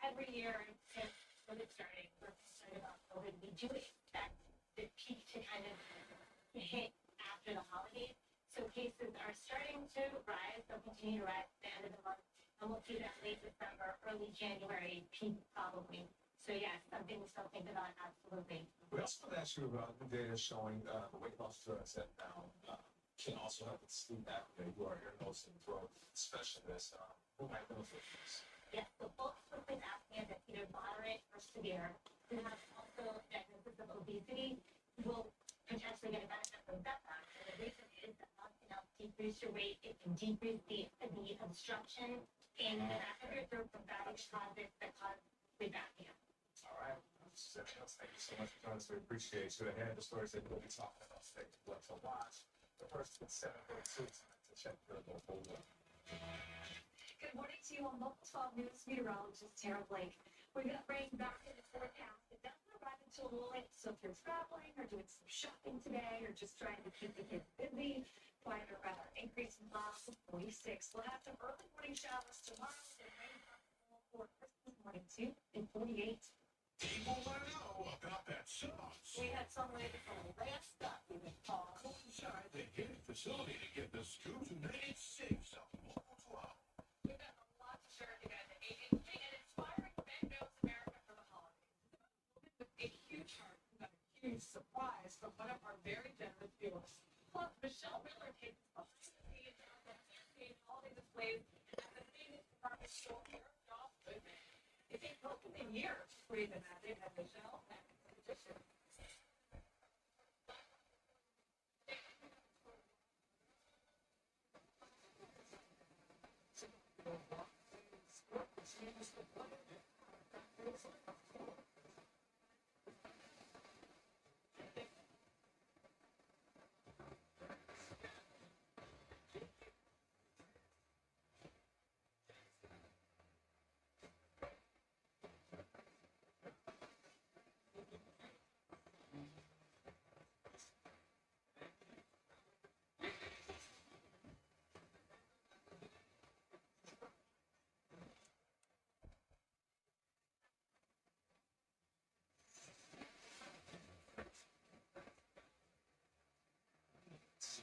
Every year since COVID started, we're concerned about COVID. We do expect the peak to kind of hit after the holidays. So cases are starting to rise. They'll continue to rise at the end of the month. And we'll see that late December, early January peak probably. So yes, something we still think about, absolutely. We also want to ask you about the data showing the weight loss drugs that now can also help with sleep apnea. You are ear, nose, and throat specialist. Who might benefit from this? Yes, so folks with sleep apnea that's either moderate or severe, who have also diagnosis of obesity, will potentially get a benefit from ZepBound. And the reason is that once it helps decrease your weight, it can decrease the obstruction in the back of your throat from fatty deposits that cause sleep apnea. All right. Thank you so much for joining us. We appreciate you. Ahead of the stories that we'll be talking about today, what to watch. The first is 7:42 to check your local weather. Good morning to you on Local 12 News meteorologist Tara Blake. We've got rain back in the forecast. It doesn't arrive until a little late, so if you're traveling or doing some shopping today or just trying to keep the kids busy, quieter weather, increasing lows to 46. We'll have some early morning showers tomorrow and rain possible for Christmas morning too in 48. People want to know about that sauce. We had some lady from last stop even call. Go inside the hidden facility to get the scoop United States of Local 12. We've got a lot to share with you guys at 8:83 and inspiring Ben Knows America for the holidays. With a huge heart, we got a huge surprise from one of our very generous viewers. Plus, Michelle Miller takes us behind the scenes of the campaign holiday displays at the Phoenix Department Store here in Austin. It takes open in years for even that they had Michelle back in the position.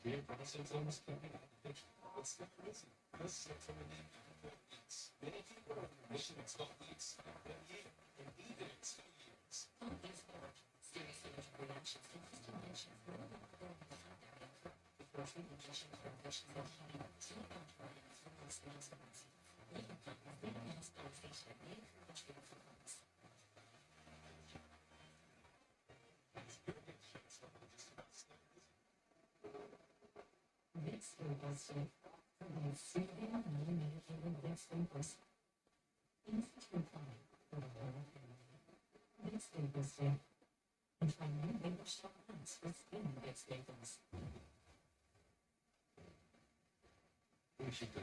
Severe symptoms can be what's the reason? This symptom is many people are in remission in 12 weeks, and even in 2 years. We should do.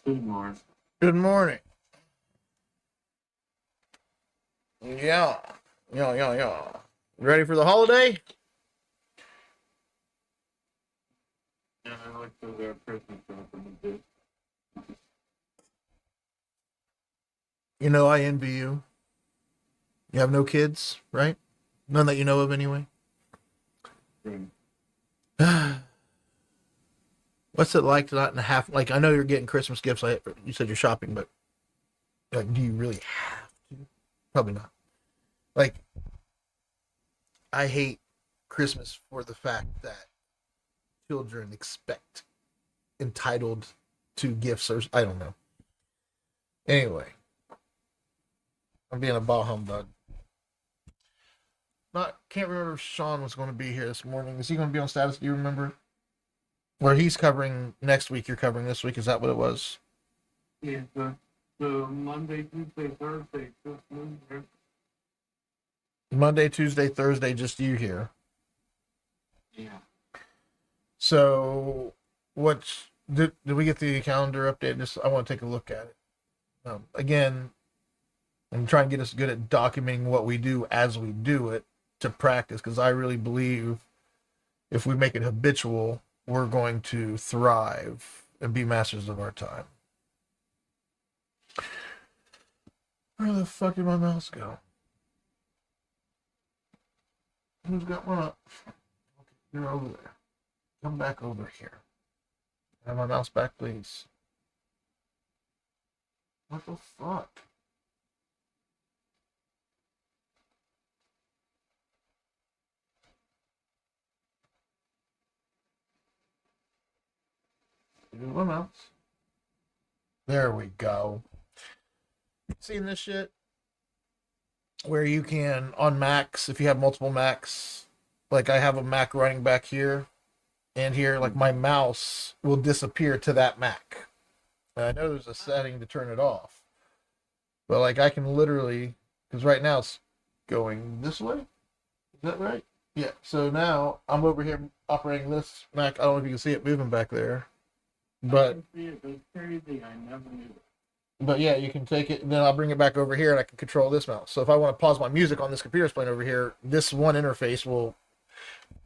Good morning. Good morning. Yeah. Yeah. Ready for the holiday? Yeah, I like to wear Christmas shopping a bit. You know, I envy you. You have no kids, right? None that you know of, anyway. Right. What's it like to not have, like, I know you're getting Christmas gifts. You said you're shopping, but, like, do you really have to? Probably not. Like, I hate Christmas for the fact that children expect entitled to gifts, or I don't know. Anyway, I'm being a bah humbug. Can't remember if Sean was going to be here this morning. Is he going to be on status? Do you remember? Where he's covering next week, you're covering this week. Is that what it was? Yeah, so Monday, Tuesday, Thursday, Christmas. Monday, Tuesday, Thursday, just you here. Yeah. So, did we get the calendar update? Just I want to take a look at it. Again, I'm trying to get us good at documenting what we do as we do it to practice, because I really believe if we make it habitual, we're going to thrive and be masters of our time. Where the fuck did my mouse go? Who's got one up? Okay, you're over there. Come back over here. Have my mouse back, please. What the fuck? My mouse. There we go. Seen this shit? Where you can, on Macs, if you have multiple Macs, like I have a Mac running back here and here, like my mouse will disappear to that Mac. And I know there's a setting to turn it off. But like I can literally, because right now it's going this way. Is that right? Yeah. So now I'm over here operating this Mac. I don't know if you can see it moving back there. But I can see it, but it's crazy. I never knew it. But yeah, you can take it, and then I'll bring it back over here, and I can control this mouse. So if I want to pause my music on this computer that's playing over here, this one interface will.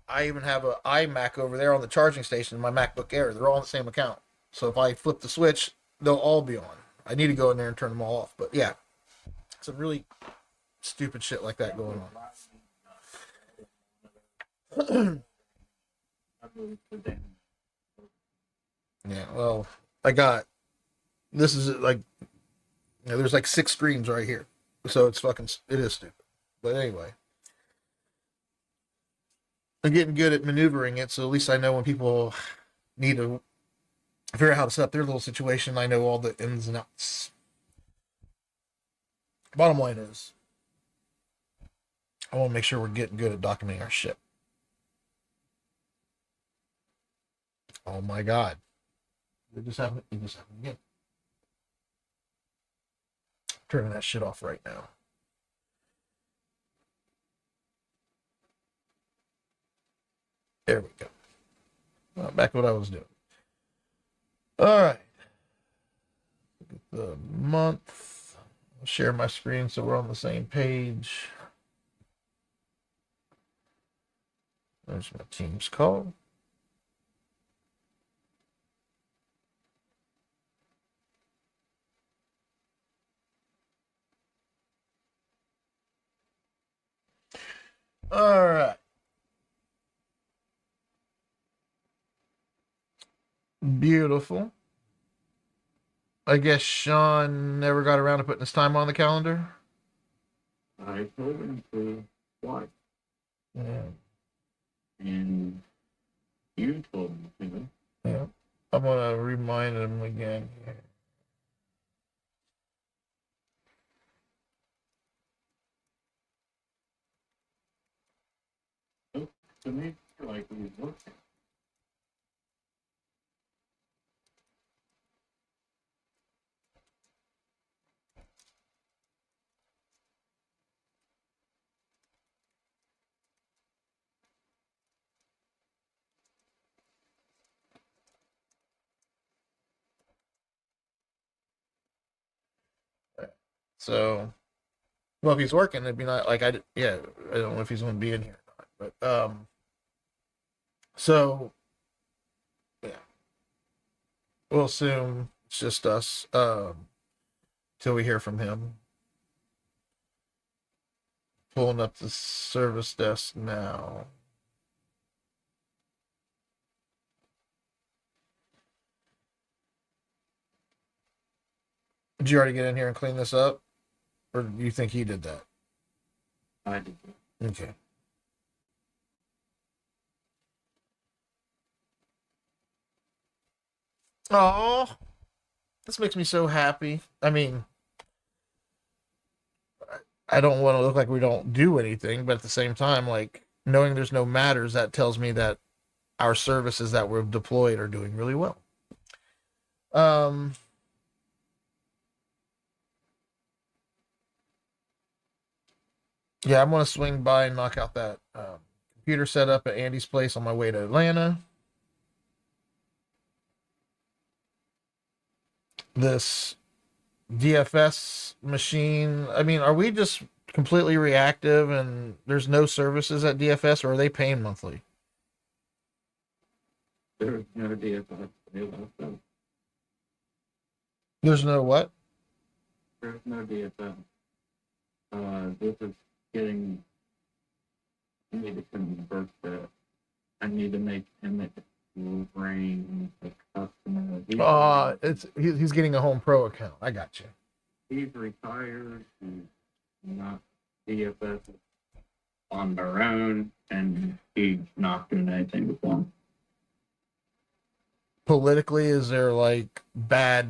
I even have an iMac over there on the charging station, and my MacBook Air. They're all on the same account. So if I flip the switch, they'll all be on. I need to go in there and turn them all off. But yeah, some really stupid shit like that going on. Yeah, well, this is like, there's like 6 screens right here. So it is stupid. But anyway, I'm getting good at maneuvering it, so at least I know when people need to figure out how to set up their little situation, I know all the ins and outs. Bottom line is, I want to make sure we're getting good at documenting our shit. Oh my God. It just happened again. Turning that shit off right now. There we go. Back to what I was doing. All right. Look at the month. I'll share my screen so we're on the same page. There's my Teams call. All right. Beautiful. I guess Sean never got around to putting his time on the calendar. I told him to watch. Yeah. And you told me to. Yeah. I'm gonna remind him again here. to me like he's working. So, well, if he's working, it'd be not like yeah, I don't know if he's going to be in here or not, but so yeah, we'll assume it's just us till we hear from him. Pulling up the service desk now. Did you already get in here and clean this up? Or do you think he did that? I did. Okay. Oh, this makes me so happy. I mean, I don't want to look like we don't do anything, but at the same time, like knowing there's no matters, that tells me that our services that we're deployed are doing really well. Yeah, I'm gonna swing by and knock out that computer setup at Andy's place on my way to Atlanta. This DFS machine. I mean, are we just completely reactive and there's no services at DFS, or are they paying monthly? There's no DFS. They left them. There's no what? There's no DFS. This is getting. I need to convert that. I need to make him a brain a customer. He's getting a Home Pro account. I got you. He's retired and not DFS on their own, and he's not doing anything with them. Politically, is there like bad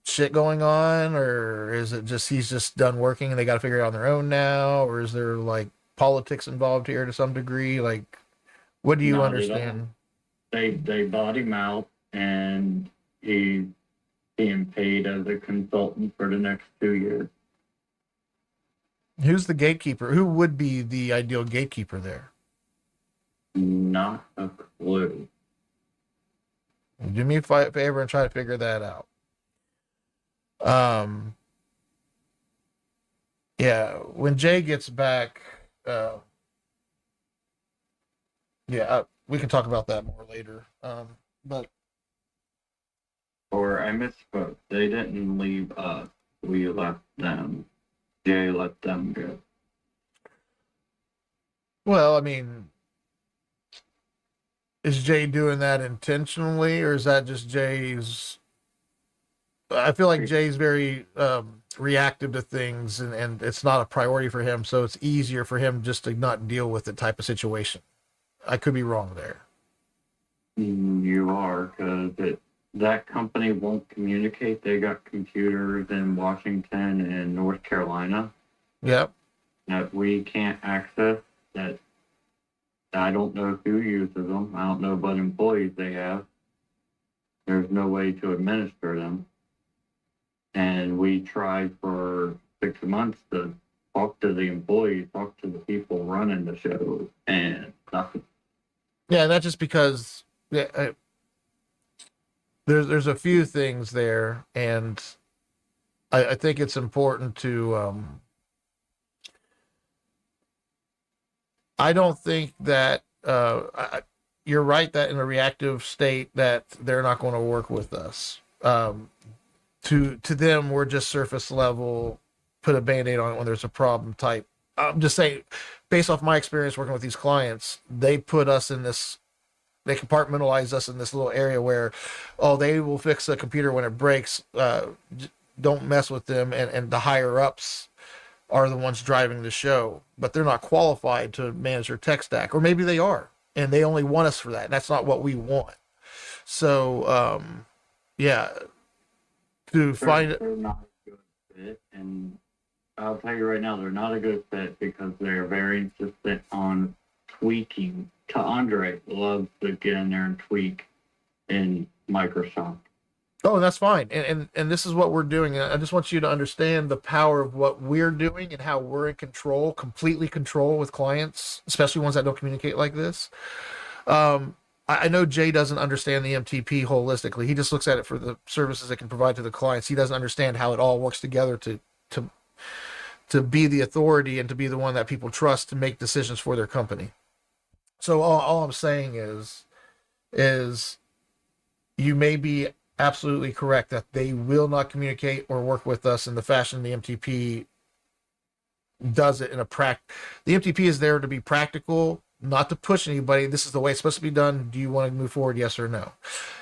shit going on, or is it just he's just done working and they got to figure it out on their own now, or is there like politics involved here to some degree? Like, what do you No, understand? They bought him out, and he's being paid as a consultant for the next 2 years. Who's the gatekeeper? Who would be the ideal gatekeeper there? Not a clue. Do me a favor and try to figure that out. Yeah, when Jay gets back, we can talk about that more later. But Or I misspoke. They didn't leave us. We left them. Jay let them go. well, I mean, is Jay doing that intentionally, or is that just Jay's? I feel like Jay's very reactive to things, and it's not a priority for him, so it's easier for him just to not deal with the type of situation. I could be wrong there. You are, because that company won't communicate. They got computers in Washington and North Carolina Yep. that we can't access. That I don't know who uses them. I don't know what employees they have. There's no way to administer them. And we tried for 6 months to talk to the employees, talk to the people running the show, and nothing. Yeah, and that's just because there's a few things there, and I think it's important to. I don't think that you're right that in a reactive state that they're not going to work with us. To them, we're just surface level, put a band-aid on it when there's a problem type. I'm just saying, based off my experience working with these clients, they put us in this, they compartmentalize us in this little area where, oh, they will fix the computer when it breaks. Don't mess with them. And the higher ups are the ones driving the show, but they're not qualified to manage their tech stack, or maybe they are, and they only want us for that. And that's not what we want. So, yeah. They're not a good fit, and I'll tell you right now, they're not a good fit because they're very insistent on tweaking Andre loves to get in there and tweak in Microsoft. Oh, that's fine. And this is what we're doing. I just want you to understand the power of what we're doing and how we're in control, completely control with clients, especially ones that don't communicate like this. I know Jay doesn't understand the MTP holistically. He just looks at it for the services it can provide to the clients. He doesn't understand how it all works together to be the authority and to be the one that people trust to make decisions for their company. So all I'm saying is you may be absolutely correct that they will not communicate or work with us in the fashion the MTP does it in a the MTP is there to be practical, not to push anybody. This is the way it's supposed to be done. Do you want to move forward? Yes or no?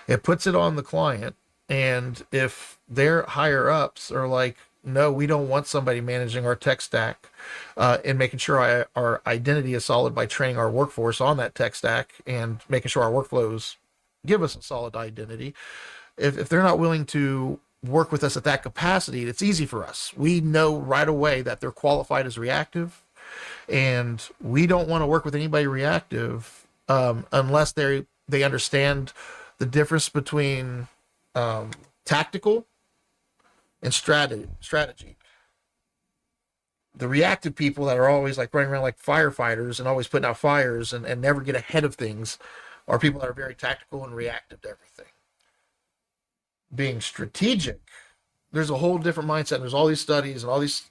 It puts it on the client. And if their higher ups are like, no, we don't want somebody managing our tech stack and making sure our identity is solid by training our workforce on that tech stack and making sure our workflows give us a solid identity. If they're not willing to work with us at that capacity, it's easy for us. We know right away that they're qualified as reactive, and we don't want to work with anybody reactive unless they understand the difference between tactical and strategy. The reactive people that are always like running around like firefighters and always putting out fires and never get ahead of things are people that are very tactical and reactive to everything. Being strategic, there's a whole different mindset. There's all these studies and all these,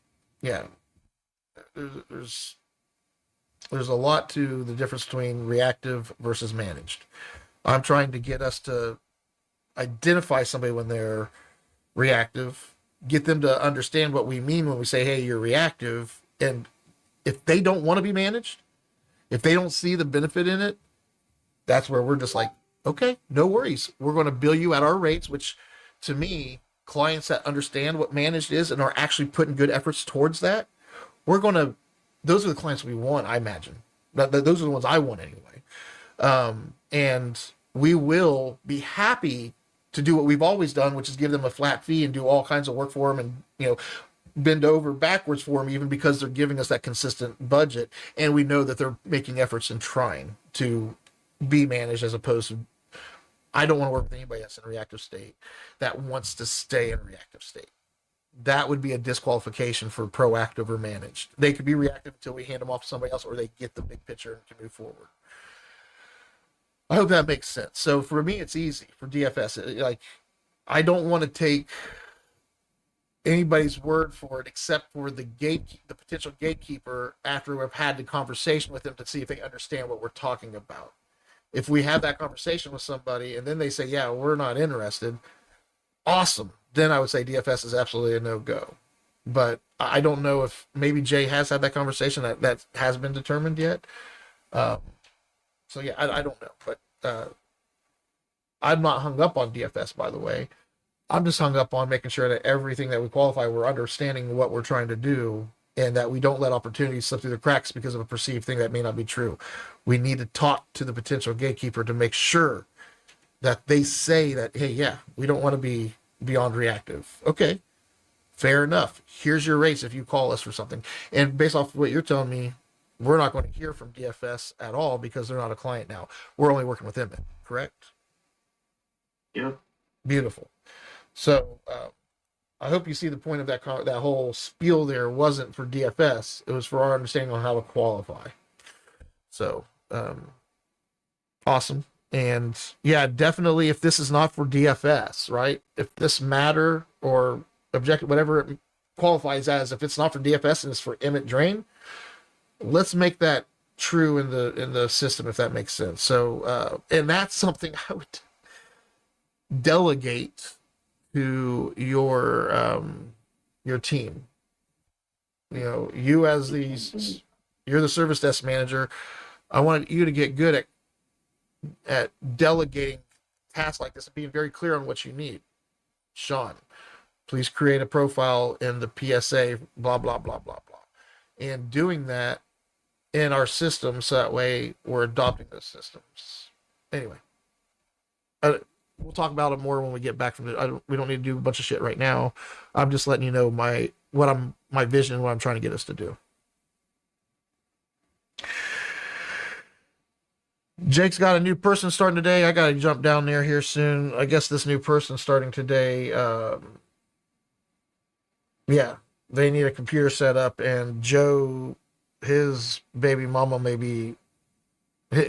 there's a lot to the difference between reactive versus managed. I'm trying to get us to identify somebody when they're reactive, get them to understand what we mean when we say, hey, you're reactive. And if they don't want to be managed, if they don't see the benefit in it, that's where we're just like, okay, no worries. We're going to bill you at our rates, which to me, clients that understand what managed is and are actually putting good efforts towards that, those are the clients we want, I imagine. Those are the ones I want anyway. And we will be happy to do what we've always done, which is give them a flat fee and do all kinds of work for them and, bend over backwards for them, even because they're giving us that consistent budget. And we know that they're making efforts and trying to be managed as opposed to, I don't want to work with anybody that's in a reactive state that wants to stay in a reactive state. That would be a disqualification for proactive or managed. They could be reactive until we hand them off to somebody else or they get the big picture and can move forward. I hope that makes sense. So for me, it's easy for DFS. I don't want to take anybody's word for it except for the potential gatekeeper after we've had the conversation with them to see if they understand what we're talking about. If we have that conversation with somebody and then they say, yeah, we're not interested, awesome. Then I would say DFS is absolutely a no-go. But I don't know if maybe Jay has had that conversation that has been determined yet. So yeah, I don't know. But I'm not hung up on DFS, by the way. I'm just hung up on making sure that everything that we qualify, we're understanding what we're trying to do and that we don't let opportunities slip through the cracks because of a perceived thing that may not be true. We need to talk to the potential gatekeeper to make sure that they say that, hey, yeah, we don't want to be beyond reactive. Okay, fair enough. Here's your rates if you call us for something. And based off of what you're telling me, we're not going to hear from DFS at all because they're not a client now. We're only working with them, correct? Yep. Beautiful. So I hope you see the point of that whole spiel there wasn't for DFS. It was for our understanding on how to qualify. So awesome. And yeah, definitely if this is not for DFS, right? If this matter or objective, whatever it qualifies as, if it's not for DFS and it's for Emmett Drain, let's make that true in the system, if that makes sense. So and that's something I would delegate to your team. You as you're the service desk manager. I want you to get good at delegating tasks like this and being very clear on what you need. Sean, please create a profile in the PSA, blah, blah, blah, blah, blah. And doing that in our system so that way we're adopting those systems. Anyway, we'll talk about it more when we get back from it. We don't need to do a bunch of shit right now. I'm just letting you know my vision and what I'm trying to get us to do. Jake's got a new person starting today. I got to jump down there here soon. I guess this new person starting today. Yeah, they need a computer set up, and Joe, his baby mama, may be they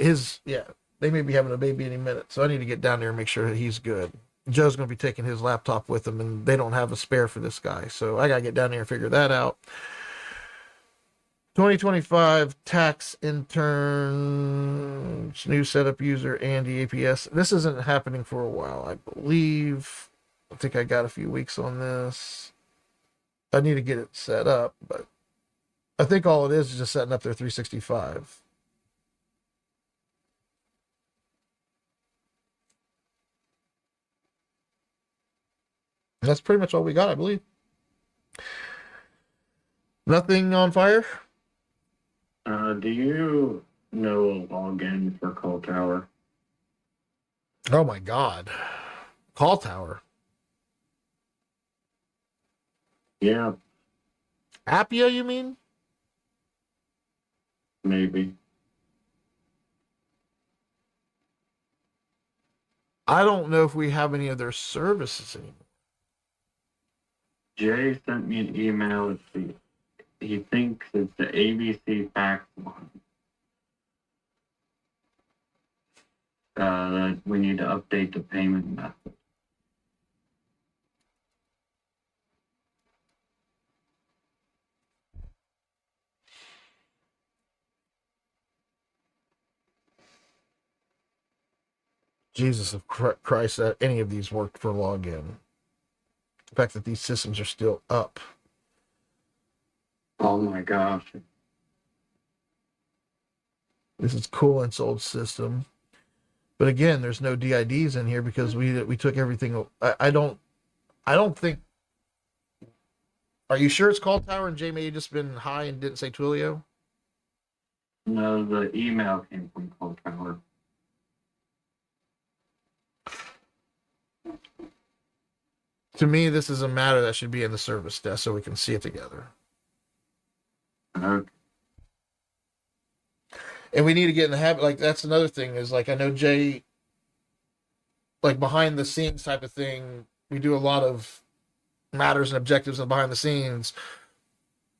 may be having a baby any minute. So I need to get down there and make sure that he's good. Joe's going to be taking his laptop with him, and they don't have a spare for this guy. So I got to get down there and figure that out. 2025 tax interns, new setup user, Andy APS. This isn't happening for a while, I believe. I think I got a few weeks on this. I need to get it set up, but I think all it is just setting up their 365. That's pretty much all we got, I believe. Nothing on fire? Do you know a login for Call Tower? Oh my God. Call Tower. Yeah, Appia, you mean? maybe. I don't know if we have any of their services anymore. Jay sent me an email. Let's see. He thinks it's the ABC fax one. That we need to update the payment method. Jesus of Christ, that any of these worked for login. The fact that these systems are still up. Oh my gosh. This is Coolant's old system. But again, there's no DIDs in here because we took everything. I don't think. Are you sure it's Call Tower and Jay may have just been high and didn't say Twilio? No, the email came from Call Tower. To me, this is a matter that should be in the service desk so we can see it together. Okay. And we need to get in the habit. Like, that's another thing is, like, I know Jay, like, behind the scenes type of thing, we do a lot of matters and objectives and behind the scenes.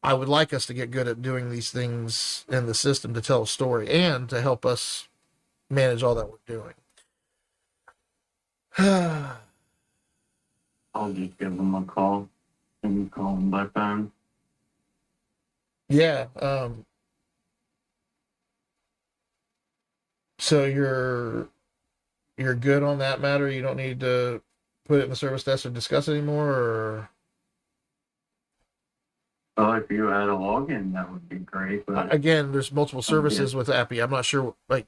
I would like us to get good at doing these things in the system to tell a story and to help us manage all that we're doing. I'll just give them a call and call them by phone. Yeah. So you're good on that matter? You don't need to put it in the service desk or discuss it anymore, or? Oh, if you add a login, that would be great. But Again, there's multiple services with Appy. I'm not sure, like,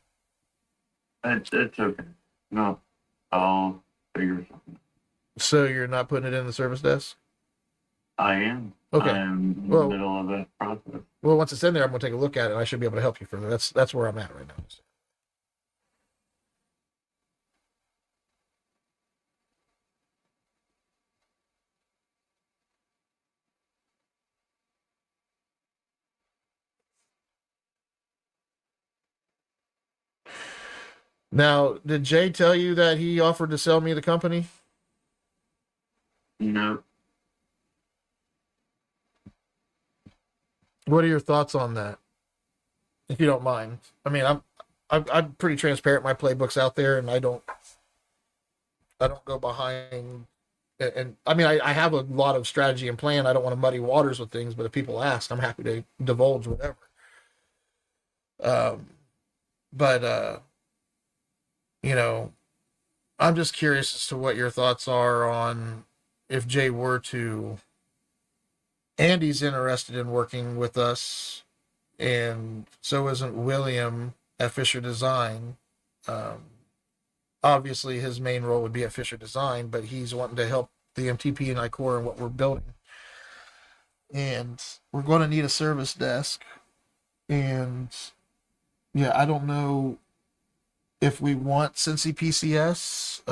it's okay. No, I'll figure something. so you're not putting it in the service desk? I am. Okay. I am in Well- the middle of that process. Well, once it's in there, I'm going to take a look at it, and I should be able to help you further. That's where I'm at right now. Now, did Jay tell you that he offered to sell me the company? No, What are your thoughts on that? If you don't mind. I mean, I'm pretty transparent. My playbook's out there, and I don't go behind. And I mean, I have a lot of strategy and plan. I don't want to muddy waters with things, but if people ask, I'm happy to divulge whatever. But you know, I'm just curious as to what your thoughts are on if Jay were to. Andy's interested in working with us, and so isn't William at Fisher Design. Obviously, his main role would be at Fisher Design, but he's wanting to help the MTP and ICOR and what we're building. And we're going to need a service desk. And yeah, I don't know if we want Cincy PCS.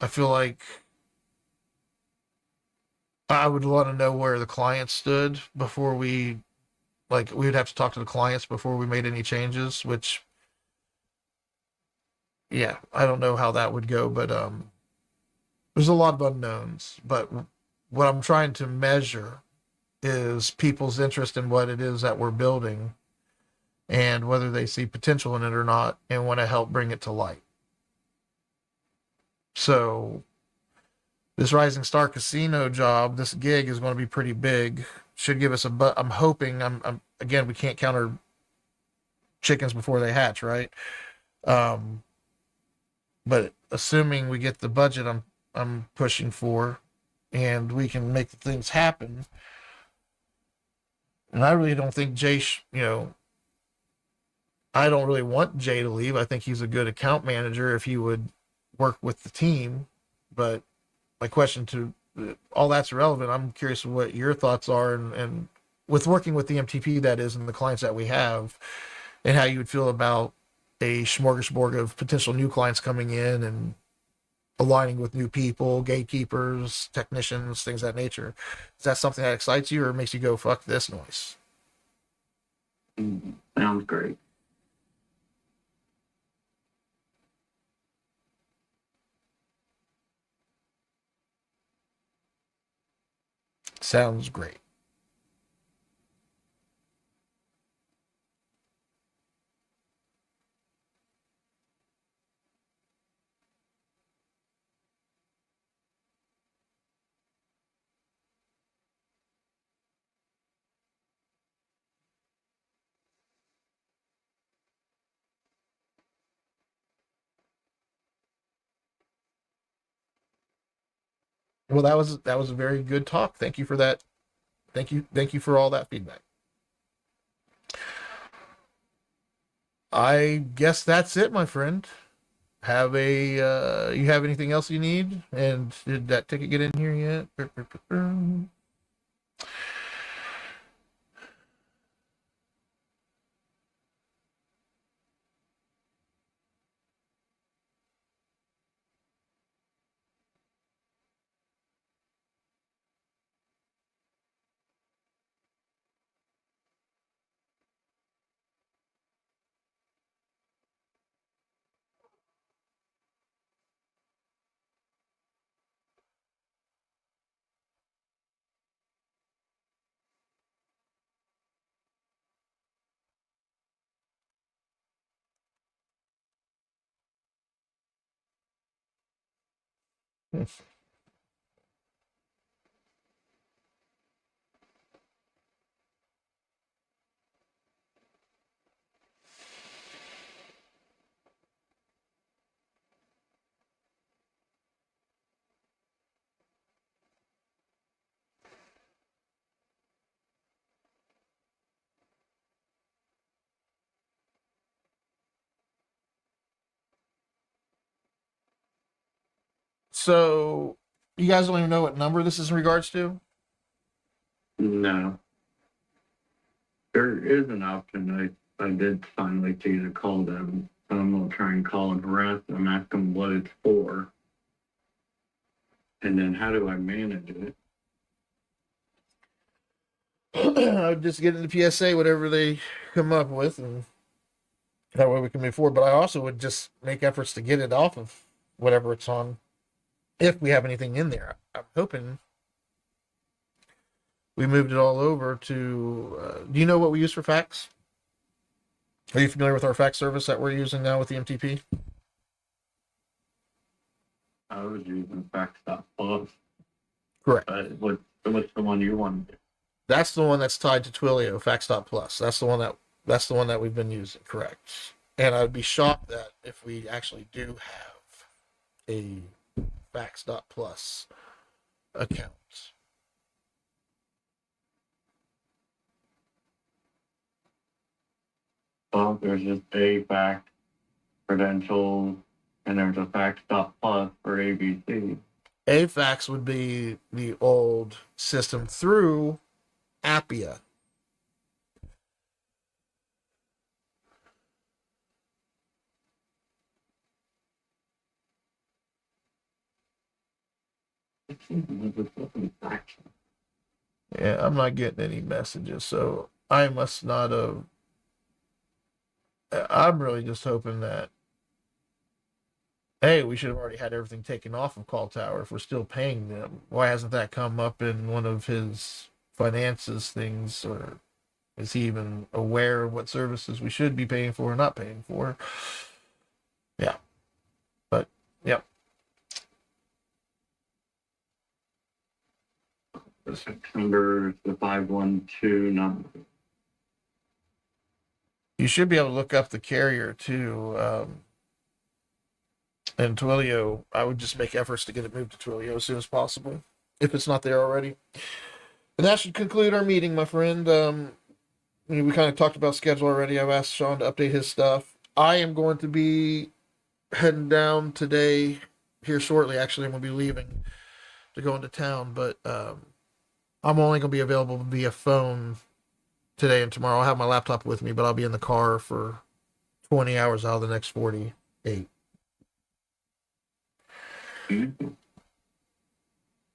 I feel like I would want to know where the client stood before we would have to talk to the clients before we made any changes, which yeah, I don't know how that would go, but there's a lot of unknowns. But what I'm trying to measure is people's interest in what it is that we're building and whether they see potential in it or not and want to help bring it to light. So this Rising Star Casino job, this gig is going to be pretty big. Should give us I'm hoping. I'm again, we can't count our chickens before they hatch, right? But assuming we get the budget I'm pushing for, and we can make the things happen. And I really don't think Jay, I don't really want Jay to leave. I think he's a good account manager if he would work with the team. But my question to all that's irrelevant. I'm curious what your thoughts are, and with working with the MTP, that is, and the clients that we have, and how you would feel about a smorgasbord of potential new clients coming in and aligning with new people, gatekeepers, technicians, things of that nature. Is that something that excites you or makes you go, fuck this noise? Sounds great. Sounds great. Well, that was a very good talk. Thank you for that. Thank you for all that feedback. I guess that's it, my friend. Have a you have anything else you need? And did that ticket get in here yet? So you guys don't even know what number this is in regards to? No. There is an option. I did finally see to call them. I'm going to try and call and harass them, ask them what it's for. And then how do I manage it? I would just get in the PSA, whatever they come up with, and that way we can move forward. But I also would just make efforts to get it off of whatever it's on, if we have anything in there. I'm hoping we moved it all over to. Do you know what we use for fax? Are you familiar with our fax service that we're using now with the MTP? I was using Fax.Plus. Correct. What's the one you wanted? That's the one that's tied to Twilio, Fax.Plus. That's the one that we've been using. Correct. And I'd be shocked that if we actually do have a Fax.Plus account. Well, there's just a fax credentials, and there's a Fax.Plus for ABC. AFAX would be the old system through Appia. Yeah, I'm not getting any messages, so I must not have. I'm really just hoping that hey, we should have already had everything taken off of Call Tower if we're still paying them. Why hasn't that come up in one of his finances things, or is he even aware of what services we should be paying for or not paying for? Yeah, but yeah. September the 512 number. You should be able to look up the carrier too. And Twilio, I would just make efforts to get it moved to Twilio as soon as possible, if it's not there already. And that should conclude our meeting, my friend. We kind of talked about schedule already. I've asked Sean to update his stuff. I am going to be heading down today, here shortly. Actually, I'm going to be leaving to go into town, but I'm only going to be available via phone today and tomorrow. I'll have my laptop with me, but I'll be in the car for 20 hours out of the next 48.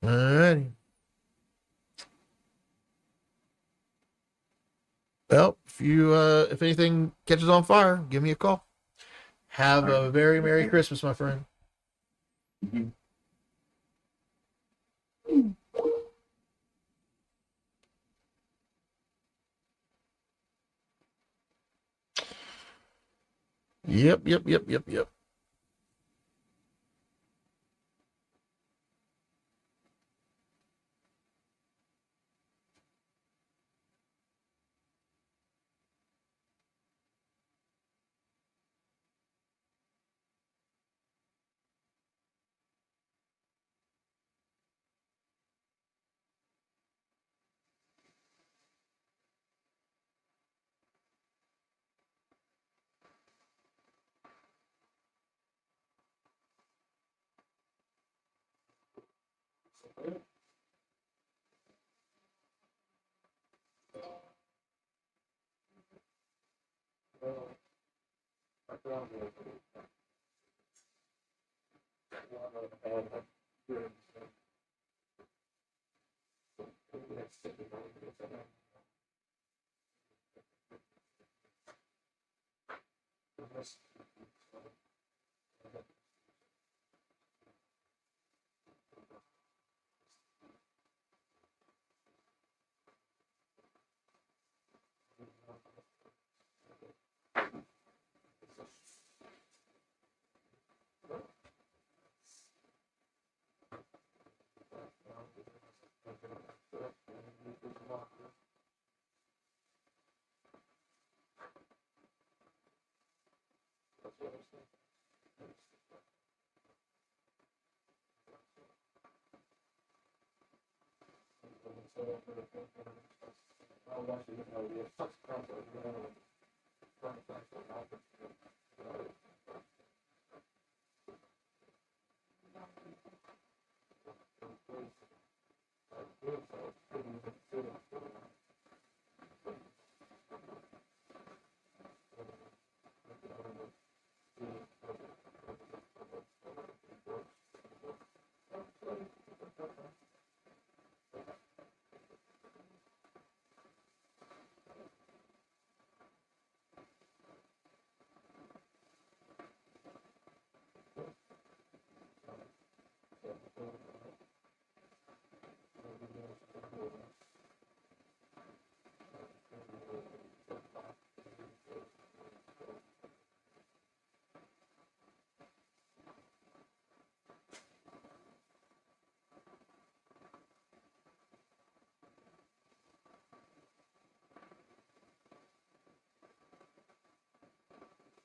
Alrighty. Well, if anything catches on fire, give me a call. Have a very Merry Christmas, my friend. Mhm. Yep.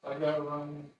I gotta run.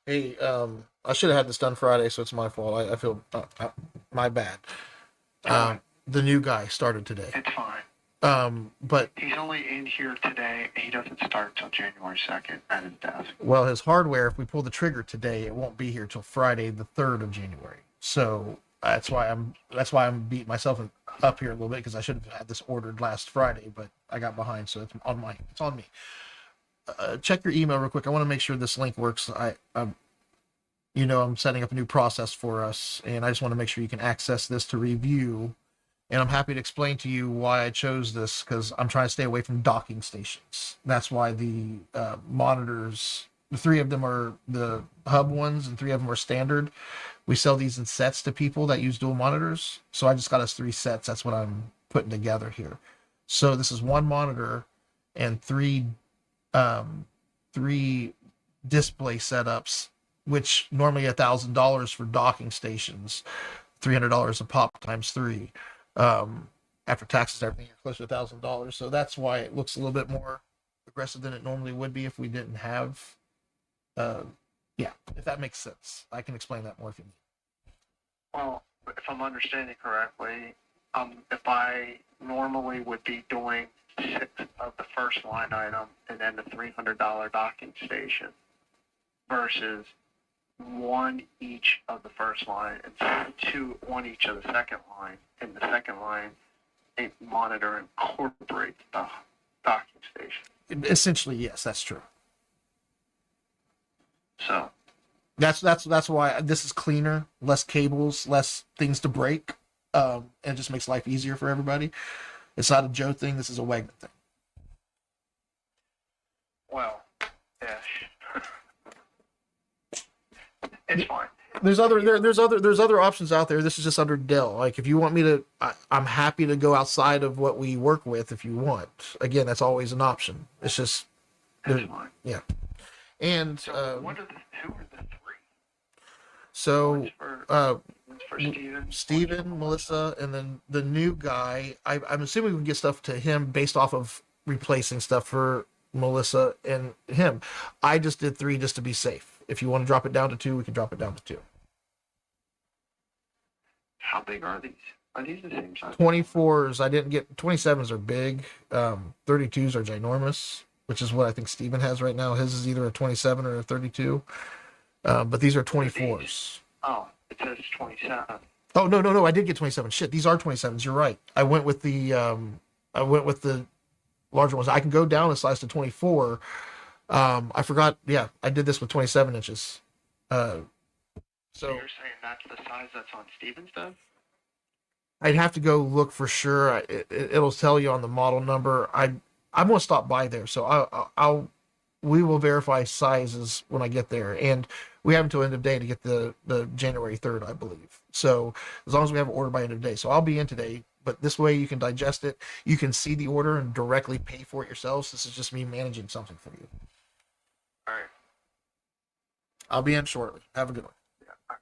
Hey, I should have had this done Friday, so it's my fault. I feel my bad. The new guy started today. It's fine. But He's only in here today. He doesn't start till January 2nd at his desk. well, his hardware, if we pull the trigger today, it won't be here till Friday, the 3rd of January. So that's why I'm beating myself up here a little bit because I should have had this ordered last Friday, but I got behind, so it's on me. Check your email real quick. I want to make sure this link works. I'm setting up a new process for us, and I just want to make sure you can access this to review. And I'm happy to explain to you why I chose this because I'm trying to stay away from docking stations. That's why the monitors, the 3 of them are the hub ones, and 3 of them are standard. We sell these in sets to people that use dual monitors. So I just got us 3 sets. That's what I'm putting together here. So this is 1 monitor and 3 display setups, which normally $1,000 for docking stations, $300 a pop times 3. After taxes and everything, you're close to $1,000. So that's why it looks a little bit more aggressive than it normally would be if we didn't have. If that makes sense, I can explain that more if you need. Well, if I'm understanding correctly, if I normally would be doing 6 of the first line item and then the $300 docking station versus 1 each of the first line and 1 each of the second line. In the second line, a monitor incorporates the docking station. Essentially, yes, that's true. So that's why this is cleaner, less cables, less things to break, and it just makes life easier for everybody. It's not a Joe thing. This is a Wegman thing. well, ish. It's fine. There's other options out there. This is just under Dell. Like if you want me to, I'm happy to go outside of what we work with if you want. Again, that's always an option. It's just, It's fine. yeah. And So who are the 3? so One's for Steven, Melissa, and then the new guy. I'm assuming we can get stuff to him based off of replacing stuff for Melissa and him. I just did 3 just to be safe. If you want to drop it down to 2, we can drop it down to 2. How big are these? Are these the same size? 24s, I didn't get 27s are big. 32s are ginormous, which is what I think Steven has right now. His is either a 27 or a 32. But these are 24s. Oh, it says 27. Oh no! I did get 27. Shit, these are 27s. You're right. I went with the larger ones. I can go down a size to 24. I forgot. Yeah, I did this with 27 inches. So you're saying that's the size that's on Steven's then? I'd have to go look for sure. It'll tell you on the model number. I'm gonna stop by there, so we will verify sizes when I get there, and we have until end of day to get the January 3rd, I believe. So as long as we have an order by end of day, so I'll be in today. But this way you can digest it. You can see the order and directly pay for it yourselves. This is just me managing something for you. All right. I'll be in shortly. Have a good one. Yeah. All right.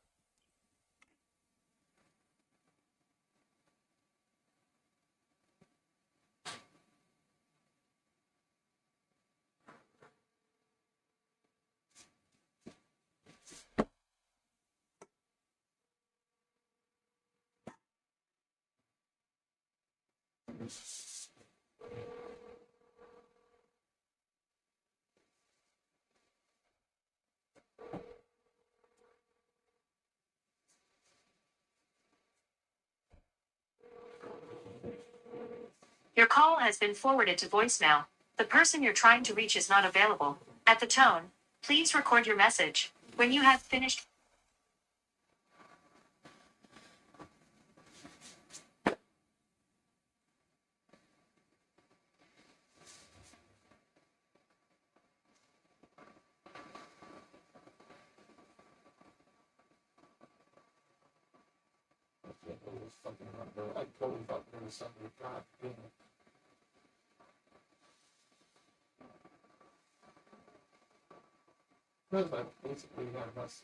Your call has been forwarded to voicemail. The person you're trying to reach is not available. At the tone, please record your message. When you have finished. I totally thought there was something. Basically have us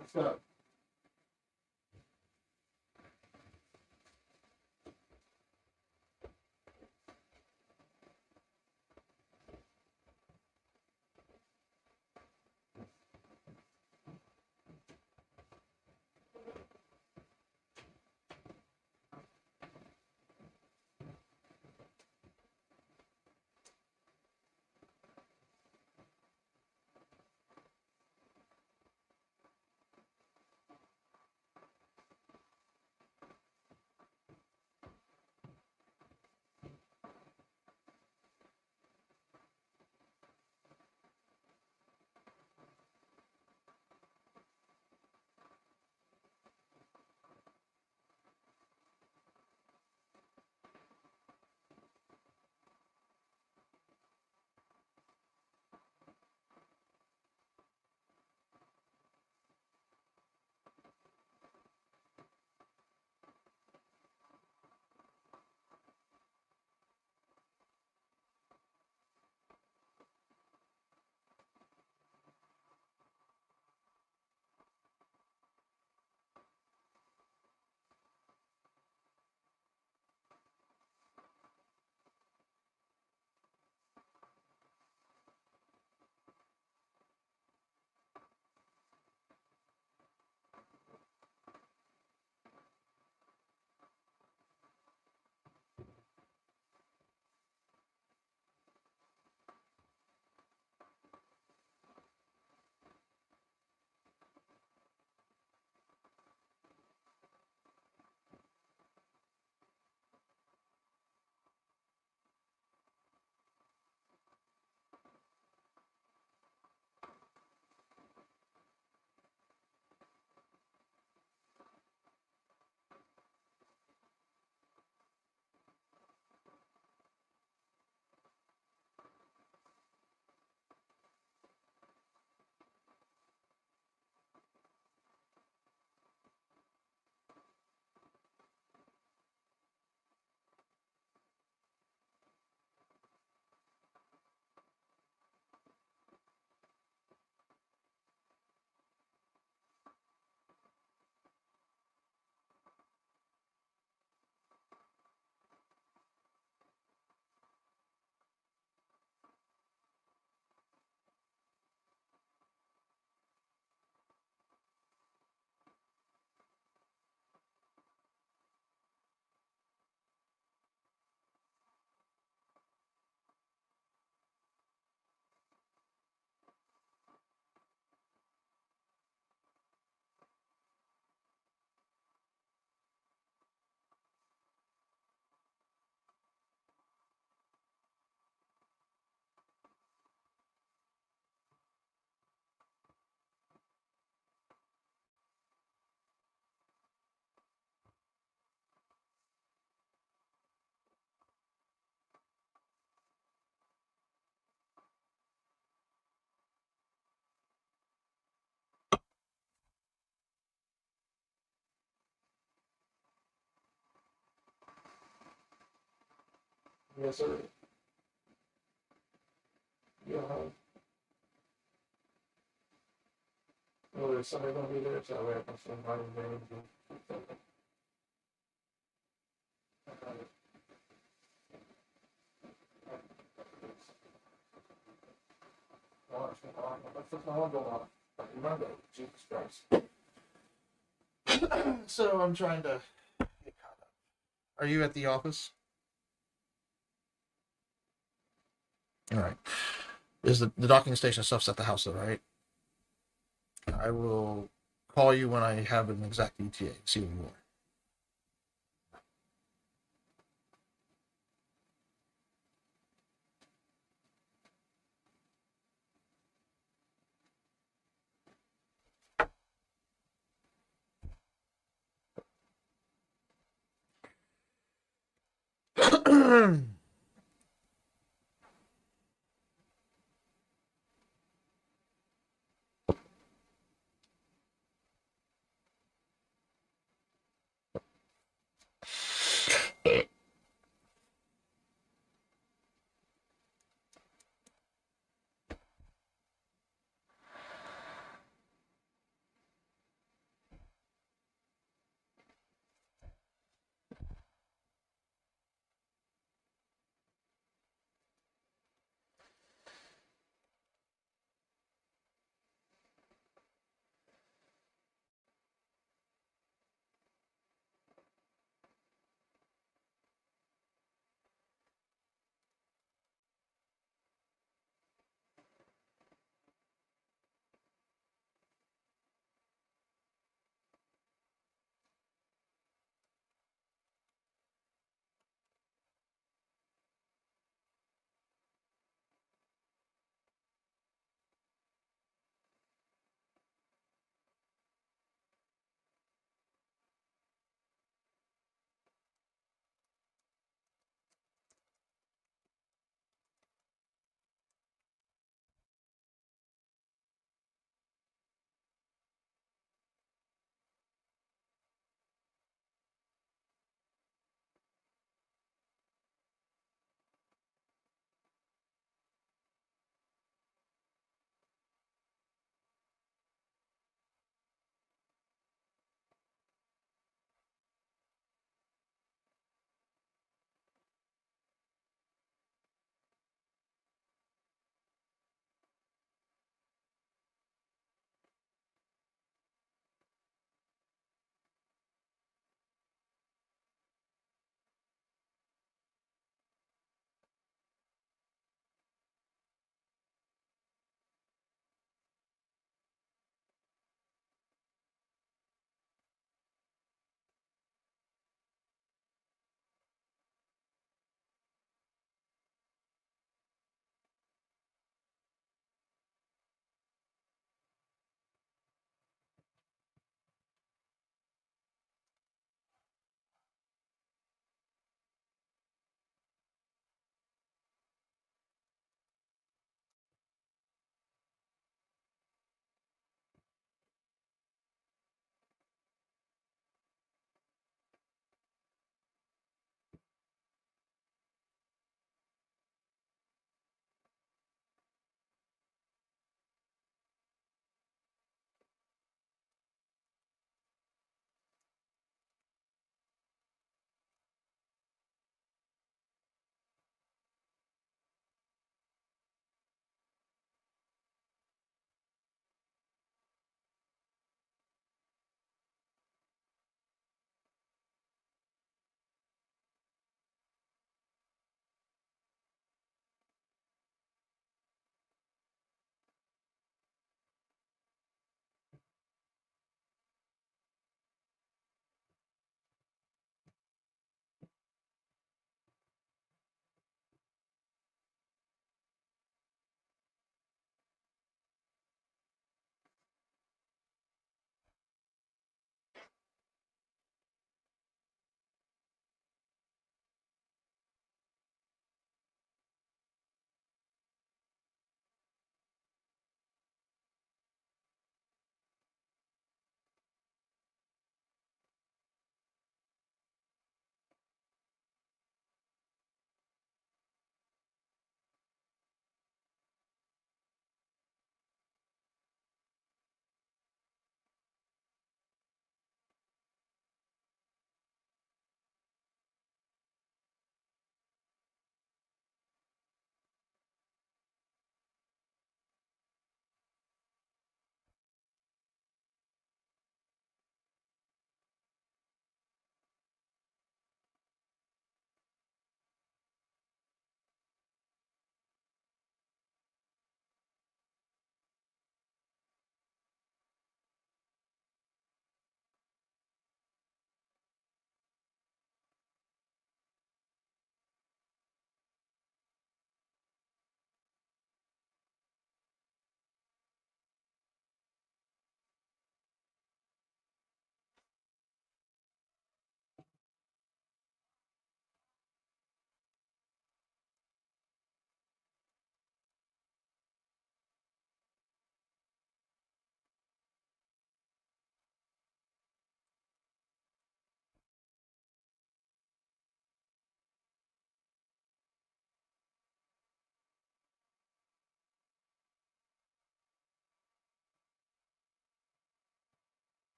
Let's go. Yes, sir. Yeah. Well, there's somebody gonna be there, so I have somebody there. Remember, Jesus Christ. So I'm trying to get caught up. Are you at the office? All right. Is the docking station stuff's at the house, though, right? I will call you when I have an exact ETA. See what you are.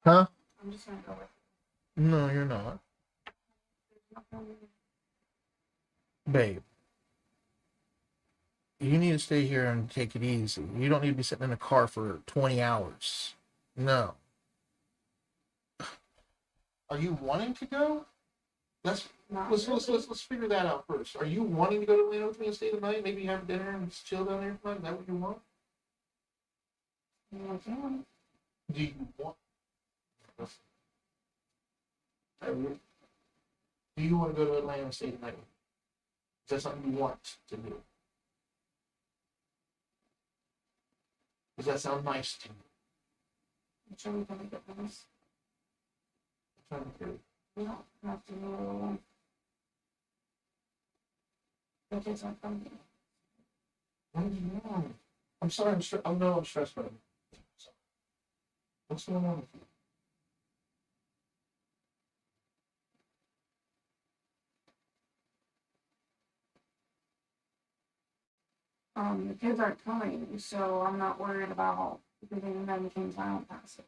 Huh? I'm just gonna go with No, you're not. Babe. You need to stay here and take it easy. You don't need to be sitting in a car for 20 hours. No. Are you wanting to go? Let's figure that out first. Are you wanting to go to Atlanta with me and stay the night? Maybe have dinner and just chill down there tonight? Is that what you want? Do you want? Do you want to go to Atlanta and stay the night? Is that something you want to do? Does that sound nice to you? I'm sure we're gonna get this. I'm trying to We don't have to the kids aren't coming. What is wrong? I'm sorry, I'm stressed. I know I'm stressed, but what's going on with you? The kids aren't coming, so I'm not worried about getting anything violent past it.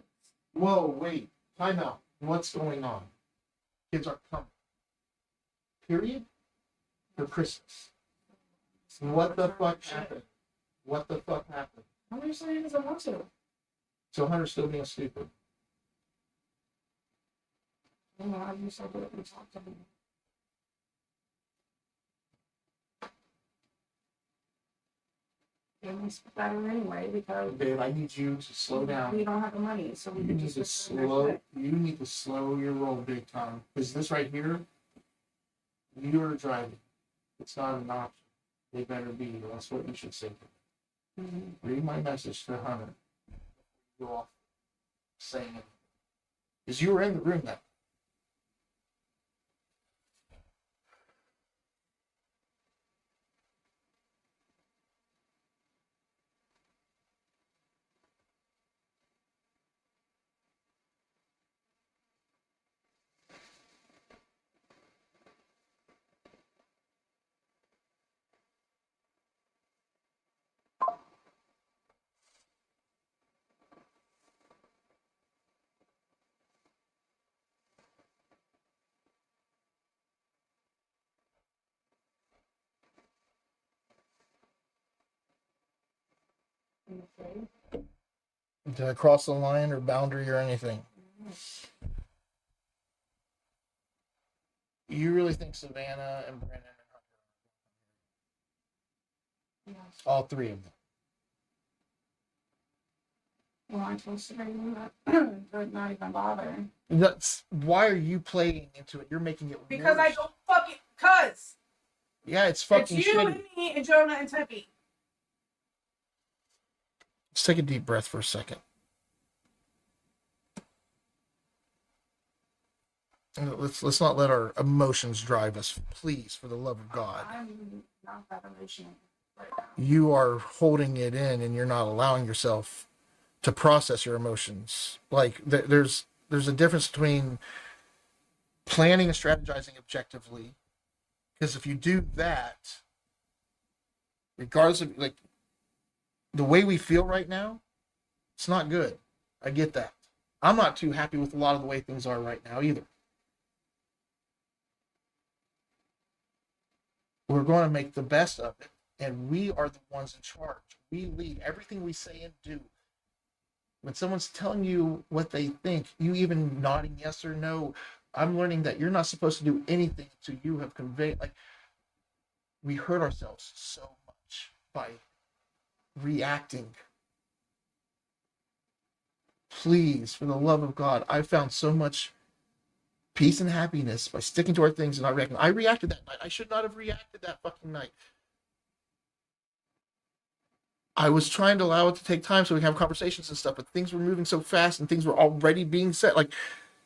Whoa, wait. Time out. What's going on? Kids aren't coming. Period? For Christmas. What the fuck happened? What the fuck happened? How many saying does I want to? So Hunter's still being stupid. You know, how you said that we talked to me. And it's better anyway because Babe, I need you to slow down. we don't have the money, so we You can need just to wait for the next slow. day. You need to slow your roll big time. Because this right here, you are driving. It's not an option. They better be. That's what you should say. Read my message to Hunter. Go off saying it. Because you were in the room that. Did I cross the line or boundary or anything? You really think Savannah and Brandon and Hunter? Yes. All three of them. Well, I'm supposed to bring that, but not even bother. That's why are you playing into it? You're making it Because worse. I don't fucking, cuz. Yeah, it's fucking It's you shitty. and me and Jonah and Tempe. Let's take a deep breath for a second. Let's not let our emotions drive us, please, for the love of God. I'm not that emotional right now. You are holding it in, and you're not allowing yourself to process your emotions. Like there's a difference between planning and strategizing objectively, because if you do that, regardless of like the way we feel right now, it's not good. I get that. I'm not too happy with a lot of the way things are right now either. We're going to make the best of it, and we are the ones in charge. We lead everything we say and do. When someone's telling you what they think, you even nodding yes or no, I'm learning that you're not supposed to do anything until you have conveyed. Like, we hurt ourselves so much by reacting. Please, for the love of God, I found so much peace and happiness by sticking to our things and not reacting. I reacted that night. I should not have reacted that fucking night. I was trying to allow it to take time so we can have conversations and stuff, but things were moving so fast and things were already being said. Like,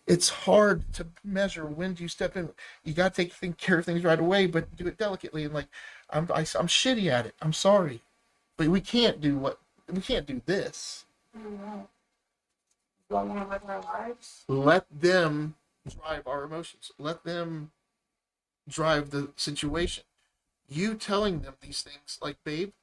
it's hard to measure when do you step in. You got to take care of things right away, but do it delicately. And like, I'm shitty at it. I'm sorry, but we can't do this. I don't know. Do I want to live our lives? Let them drive our emotions. Let them drive the situation. You telling them these things, like, babe,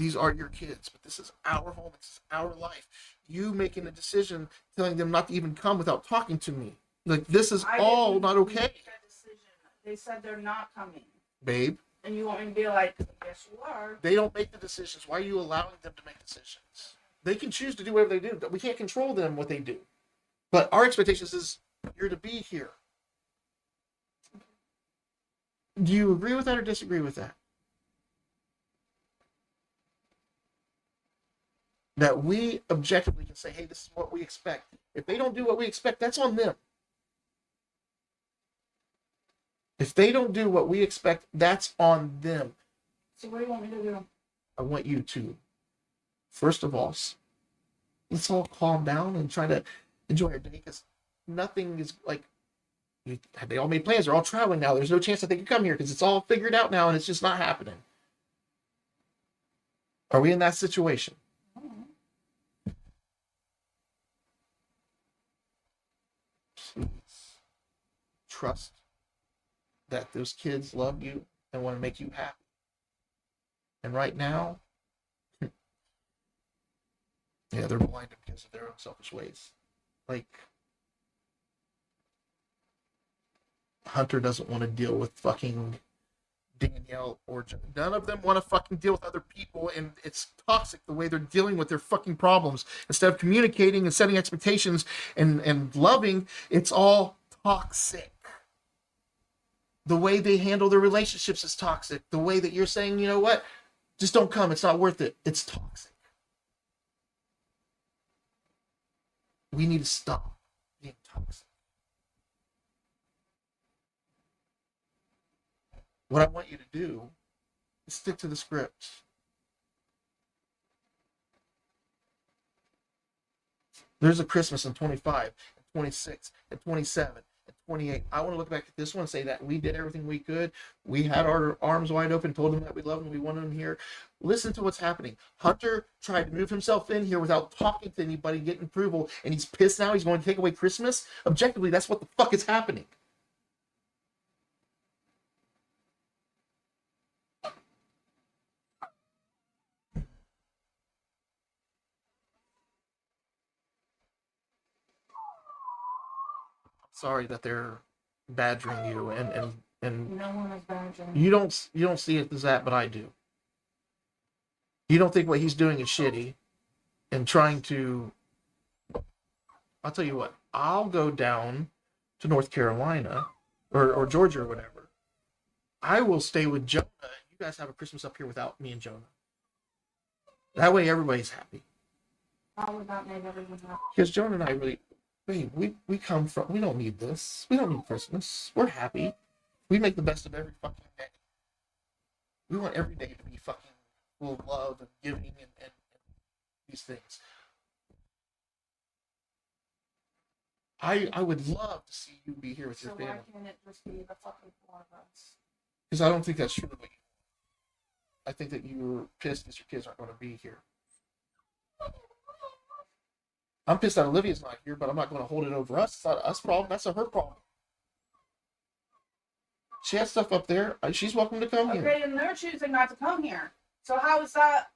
These are your kids, but this is our home. This is our life. You making a decision, telling them not to even come without talking to me. Like, this is all not okay. Make a decision. They said they're not coming. Babe. And you want me to be like, yes, you are. They don't make the decisions. Why are you allowing them to make decisions? They can choose to do whatever they do. We can't control them, what they do. But our expectations is you're to be here. Do you agree with that or disagree with that? That we objectively can say, hey, this is what we expect. If they don't do what we expect, that's on them. If they don't do what we expect, that's on them. So what do you want me to do? I want you to, first of all, let's all calm down and try to enjoy our day, because nothing is like, they all made plans. They're all traveling now. There's no chance that they can come here because it's all figured out now and it's just not happening. Are we in that situation? Please trust that those kids love you and want to make you happy. And right now, yeah, they're blinded because of their own selfish ways. Like, Hunter doesn't want to deal with fucking Danielle or John. None of them want to fucking deal with other people, and it's toxic the way they're dealing with their fucking problems. Instead of communicating and setting expectations and loving, it's all toxic. The way they handle their relationships is toxic. The way that you're saying, you know what, just don't come, it's not worth it. It's toxic. We need to stop being toxic. What I want you to do is stick to the script. There's a Christmas in 25, and 26, and 27, and 28. I want to look back at this one and say that we did everything we could. We had our arms wide open, told them that we love them, we wanted them here. Listen to what's happening. Hunter tried to move himself in here without talking to anybody, getting approval, and he's pissed now. He's going to take away Christmas. Objectively, that's what the fuck is happening. Sorry that they're badgering you, and No one is badgering. you don't see it as that, but I do. You don't think what he's doing is shitty and trying to. I'll tell you what, I'll go down to North Carolina or Georgia or whatever. I will stay with Jonah. You guys have a Christmas up here without me and Jonah. That way everybody's happy. How would that make everyone happy? Because Jonah and I really, babe, we come from, we don't need this. We don't need Christmas. We're happy. We make the best of every fucking day. We want every day to be fucking full of love and giving and these things. I would love to see you be here with your So family. why can't it just be the fucking four of us? Because I don't think that's true. I think that you're pissed because your kids aren't going to be here. I'm pissed that Olivia's not here, but I'm not going to hold it over us. It's not us problem. That's a her problem. She has stuff up there. She's welcome to come here. Okay, and they're choosing not to come here. So how is that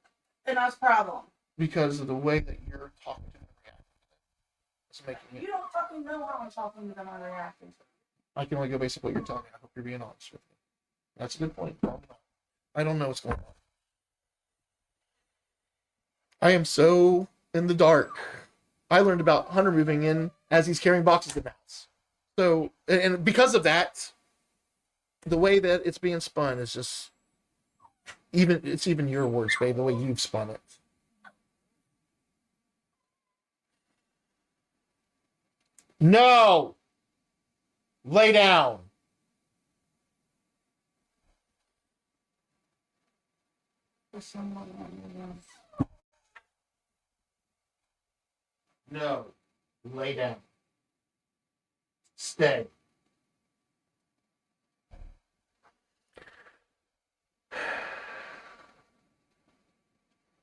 an us problem? Because of the way that you're talking to them. It's making You it. don't fucking know how I'm talking to them or reacting to them. I can only go based on what you're telling me. I hope you're being honest with me. That's a good point. I don't know what's going on. I am so in the dark. I learned about Hunter moving in as he's carrying boxes in the house. So, and because of that, the way that it's being spun is just it's even your words, babe, the way you've spun it. No! Lay down. There's someone in the room. No. Lay down. Stay.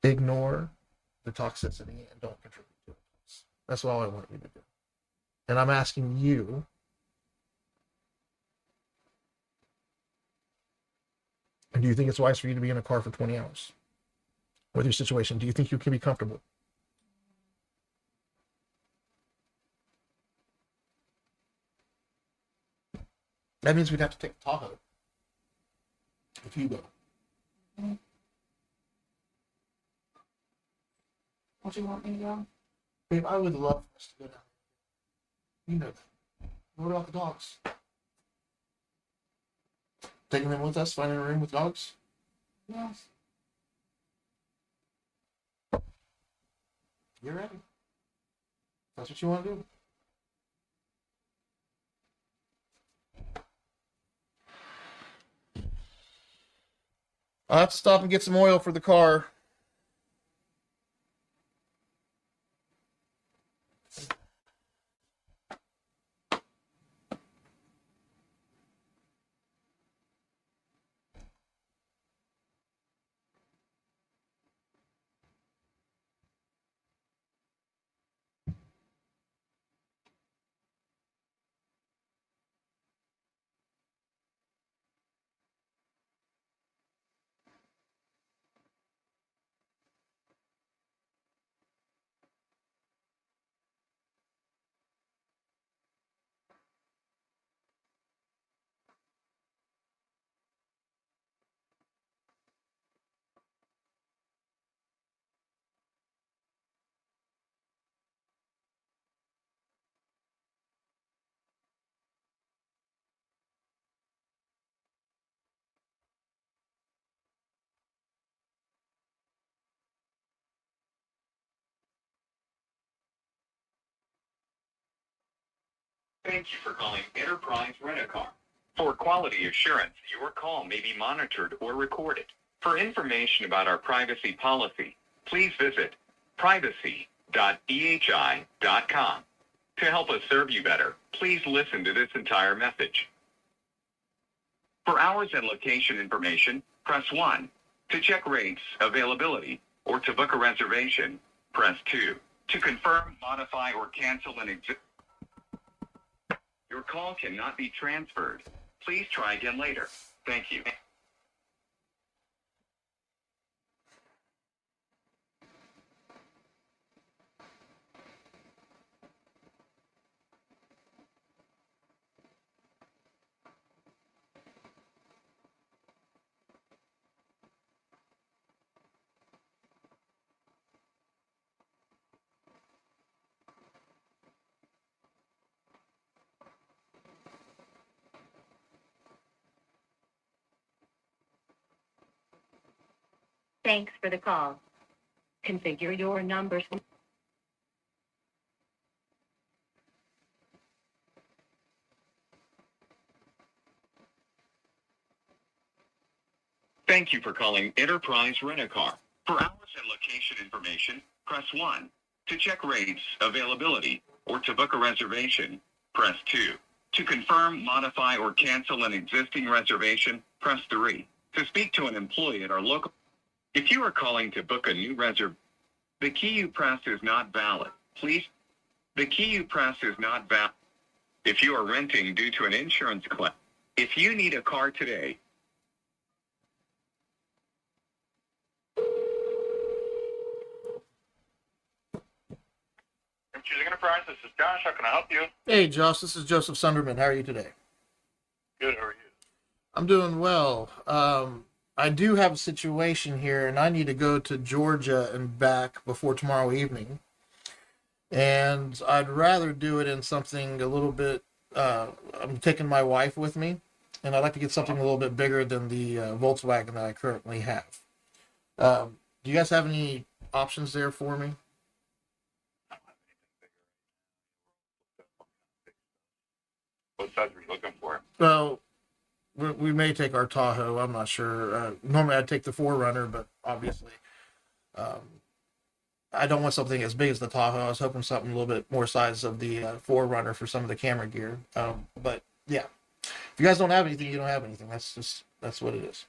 Ignore the toxicity and don't contribute to it. That's all I want you to do. And I'm asking you, do you think it's wise for you to be in a car for 20 hours? with your situation? Do you think you can be comfortable? That means we'd have to take Tahoe if you go. What do you want me to go? Babe, I would love for us to go down. You know that. What about the dogs? Taking them with us, finding a room with dogs? Yes. You're ready. That's what you want to do. I'll have to stop and get some oil for the car. Thank you for calling Enterprise Rent-A-Car. For quality assurance, your call may be monitored or recorded. For information about our privacy policy, please visit privacy.ehi.com. To help us serve you better, please listen to this entire message. For hours and location information, press 1. To check rates, availability, or to book a reservation, press 2. To confirm, modify, or cancel an existing... Your call cannot be transferred. Please try again later. Thank you. Thanks for the call. Configure your numbers. Thank you for calling Enterprise Rent-A-Car. For hours and location information, press 1. To check rates, availability, or to book a reservation, press 2. To confirm, modify, or cancel an existing reservation, press 3. To speak to an employee at our local... If you are calling to book a new the key you pressed is not valid. Please... The key you pressed is not valid. If you are renting due to an insurance claim, if you need a car today, Choosing Enterprise, this is Josh. How can I help you? Hey, Josh, this is Joseph Sunderman. How are you today? Good, how are you? I'm doing well. I do have a situation here, and I need to go to Georgia and back before tomorrow evening. And I'd rather do it in something a little bit. I'm taking my wife with me, and I'd like to get something a little bit bigger than the Volkswagen that I currently have. Do you guys have any options there for me? What size are you looking for? So we may take our Tahoe. I'm not sure. Normally I'd take the 4Runner, but obviously I don't want something as big as the Tahoe. I was hoping something a little bit more size of the 4Runner for some of the camera gear. But yeah, if you guys don't have anything, you don't have anything. That's what it is.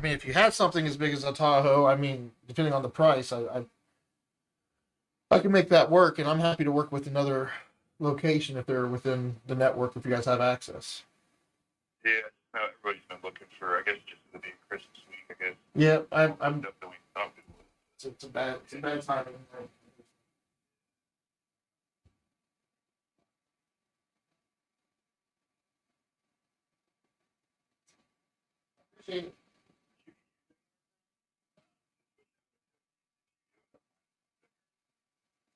I mean, if you had something as big as a Tahoe, I mean, depending on the price, I can make that work, and I'm happy to work with another location if they're within the network. If you guys have access. Yeah, no, everybody's been looking for, I guess, just the being Christmas week, I guess. Yeah, I'm. Definitely talking. It's a bad timing.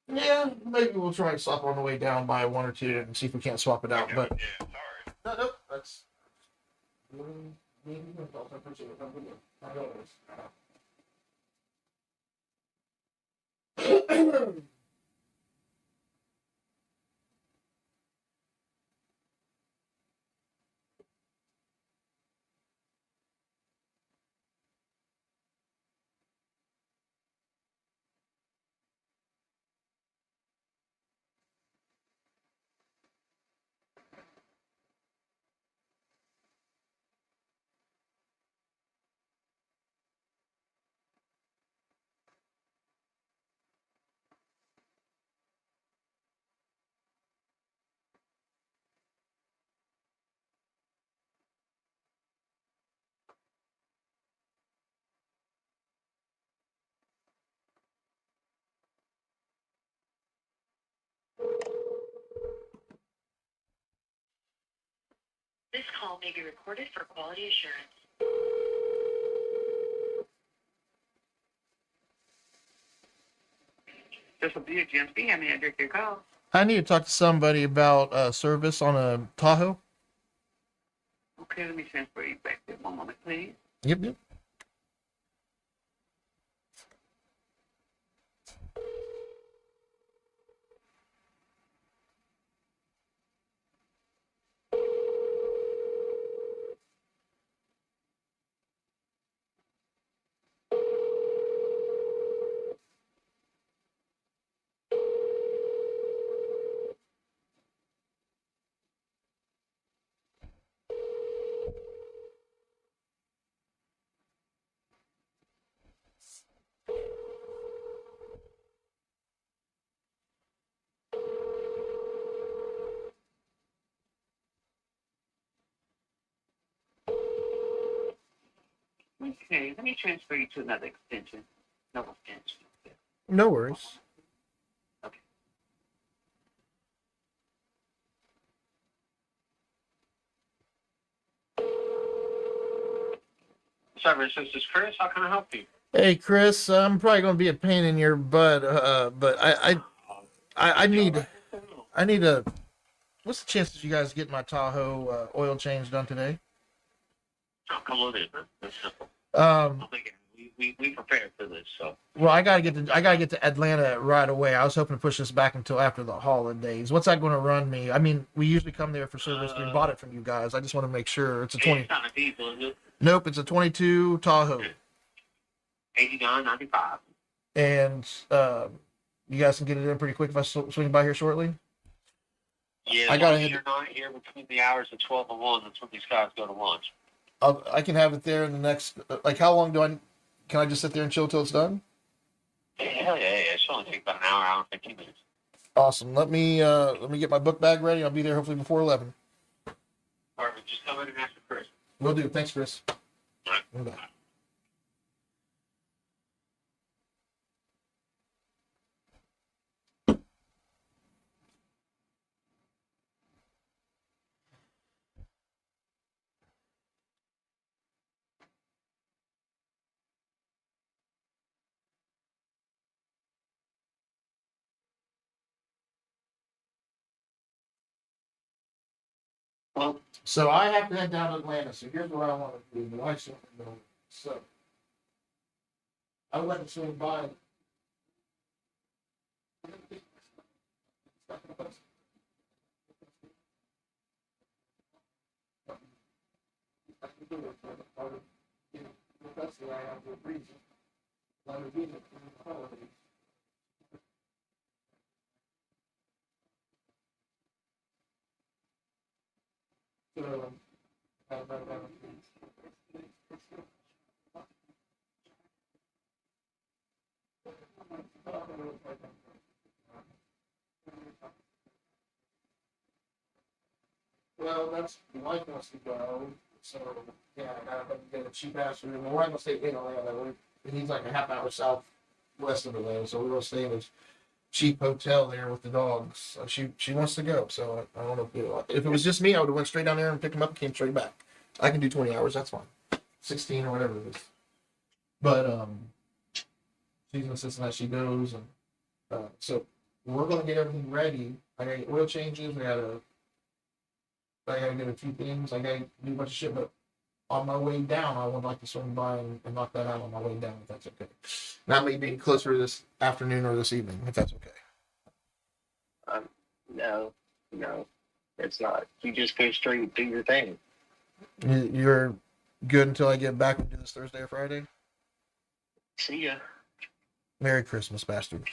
Yeah, maybe we'll try and swap on the way down by one or two and see if we can't swap it out. But Yeah, sorry. no, that's. This call may be recorded for quality assurance. This will be a GMC. I may I direct your call. I need to talk to somebody about service on a Tahoe. Okay, let me transfer you back there. One moment, please. Yep. Okay, let me transfer you to another extension. No extension. No worries. Sorry, this is Chris. How can I help you? Hey, Chris, I'm probably going to be a pain in your butt, but I need a. What's the chances you guys get my Tahoe oil change done today? Oh, come on in, man. That's simple. Um, We prepared for this, so. well, I gotta get to Atlanta right away. I was hoping to push this back until after the holidays. What's that going to run me? I mean, we usually come there for service. We bought it from you guys. I just want to make sure it's a 20. It's not a diesel, is it? Nope, it's a 22 Tahoe. 89.95. And you guys can get it in pretty quick if I swing by here shortly. Yeah, I as gotta long as hit- you're not here between the hours of 12 and 1. That's when these guys go to lunch. I can have it there in the next. Like, how long can I just sit there and chill till it's done? Hell yeah. It should only take about an hour and 15 minutes. Awesome. Let me get my book bag ready. I'll be there hopefully before 11. All right, just come in and ask for Chris. Will do. Thanks, Chris. All right. Bye. Well, So I have to head down to Atlanta. So here's what I want to do. The wife's want to know. So I would like to swing by. So, wife wants to go, so yeah, I gotta get a cheap ass room. We're not gonna stay in Atlanta. He's like a half hour southwest of Atlanta, so we're gonna stay in a cheap hotel there with the dogs. So she wants to go, so I don't know if it was just me, I would have went straight down there and picked him up and came straight back. I can do 20 hours, that's fine. 16 or whatever it is. But she's insisting that she goes, and so we're gonna get everything ready. I gotta get oil changes. I gotta get a few things. I gotta do a bunch of shit. But on my way down, I would like to swing by and knock that out on my way down, if that's okay. Not maybe closer this afternoon or this evening, if that's okay. No, it's not. You just go straight and do your thing. You're good until I get back and do this Thursday or Friday. See ya. Merry Christmas, bastard.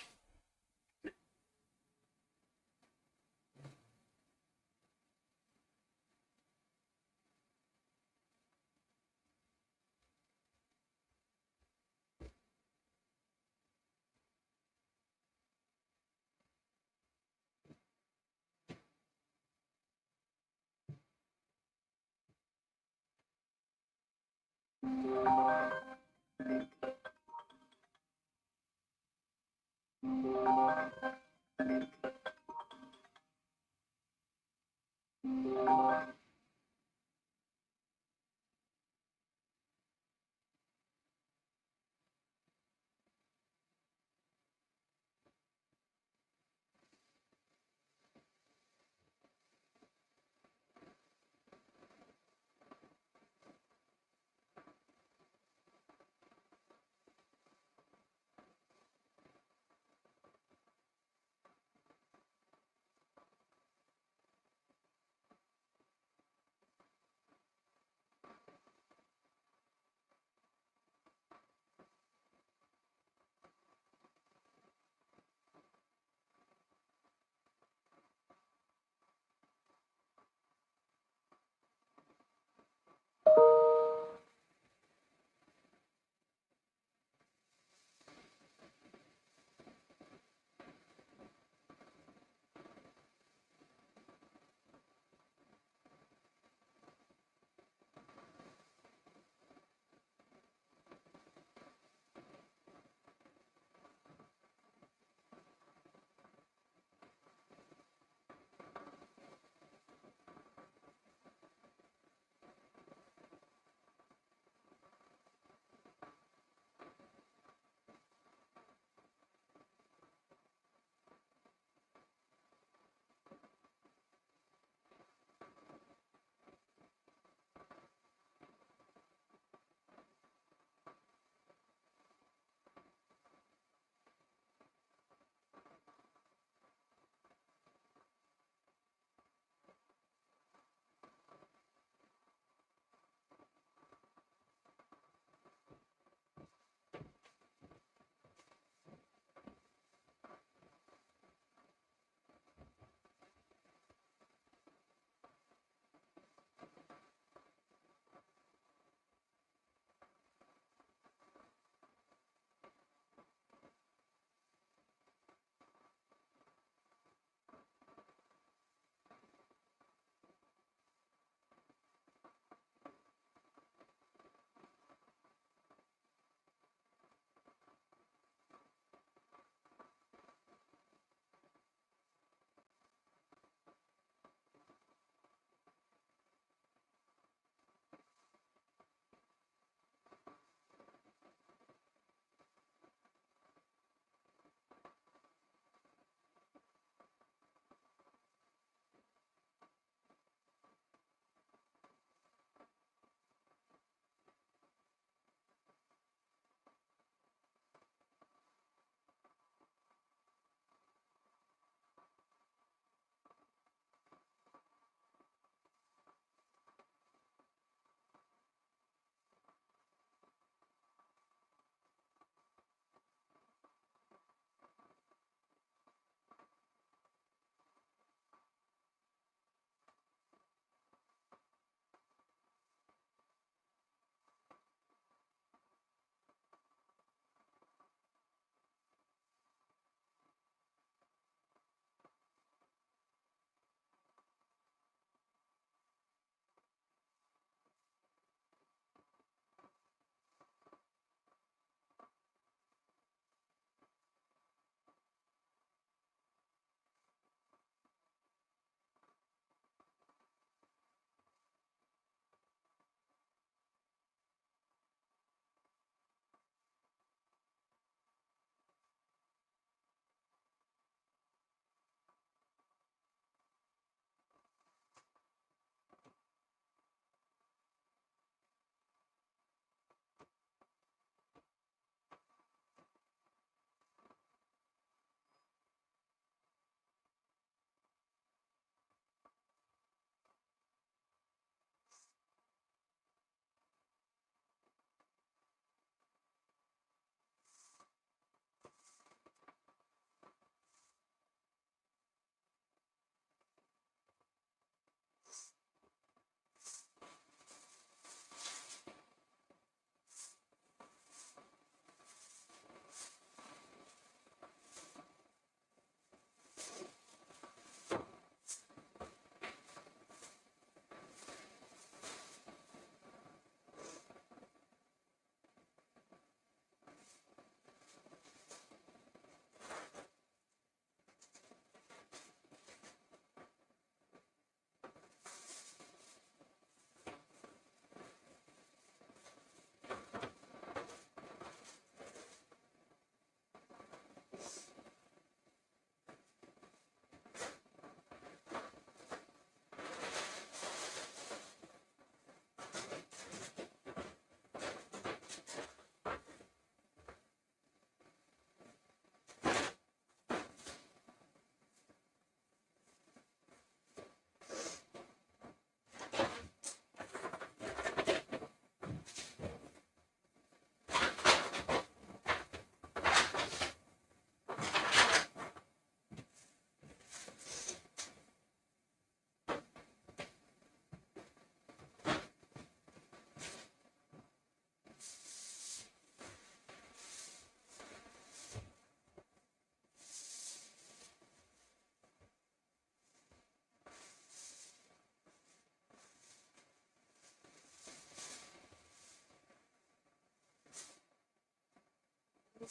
I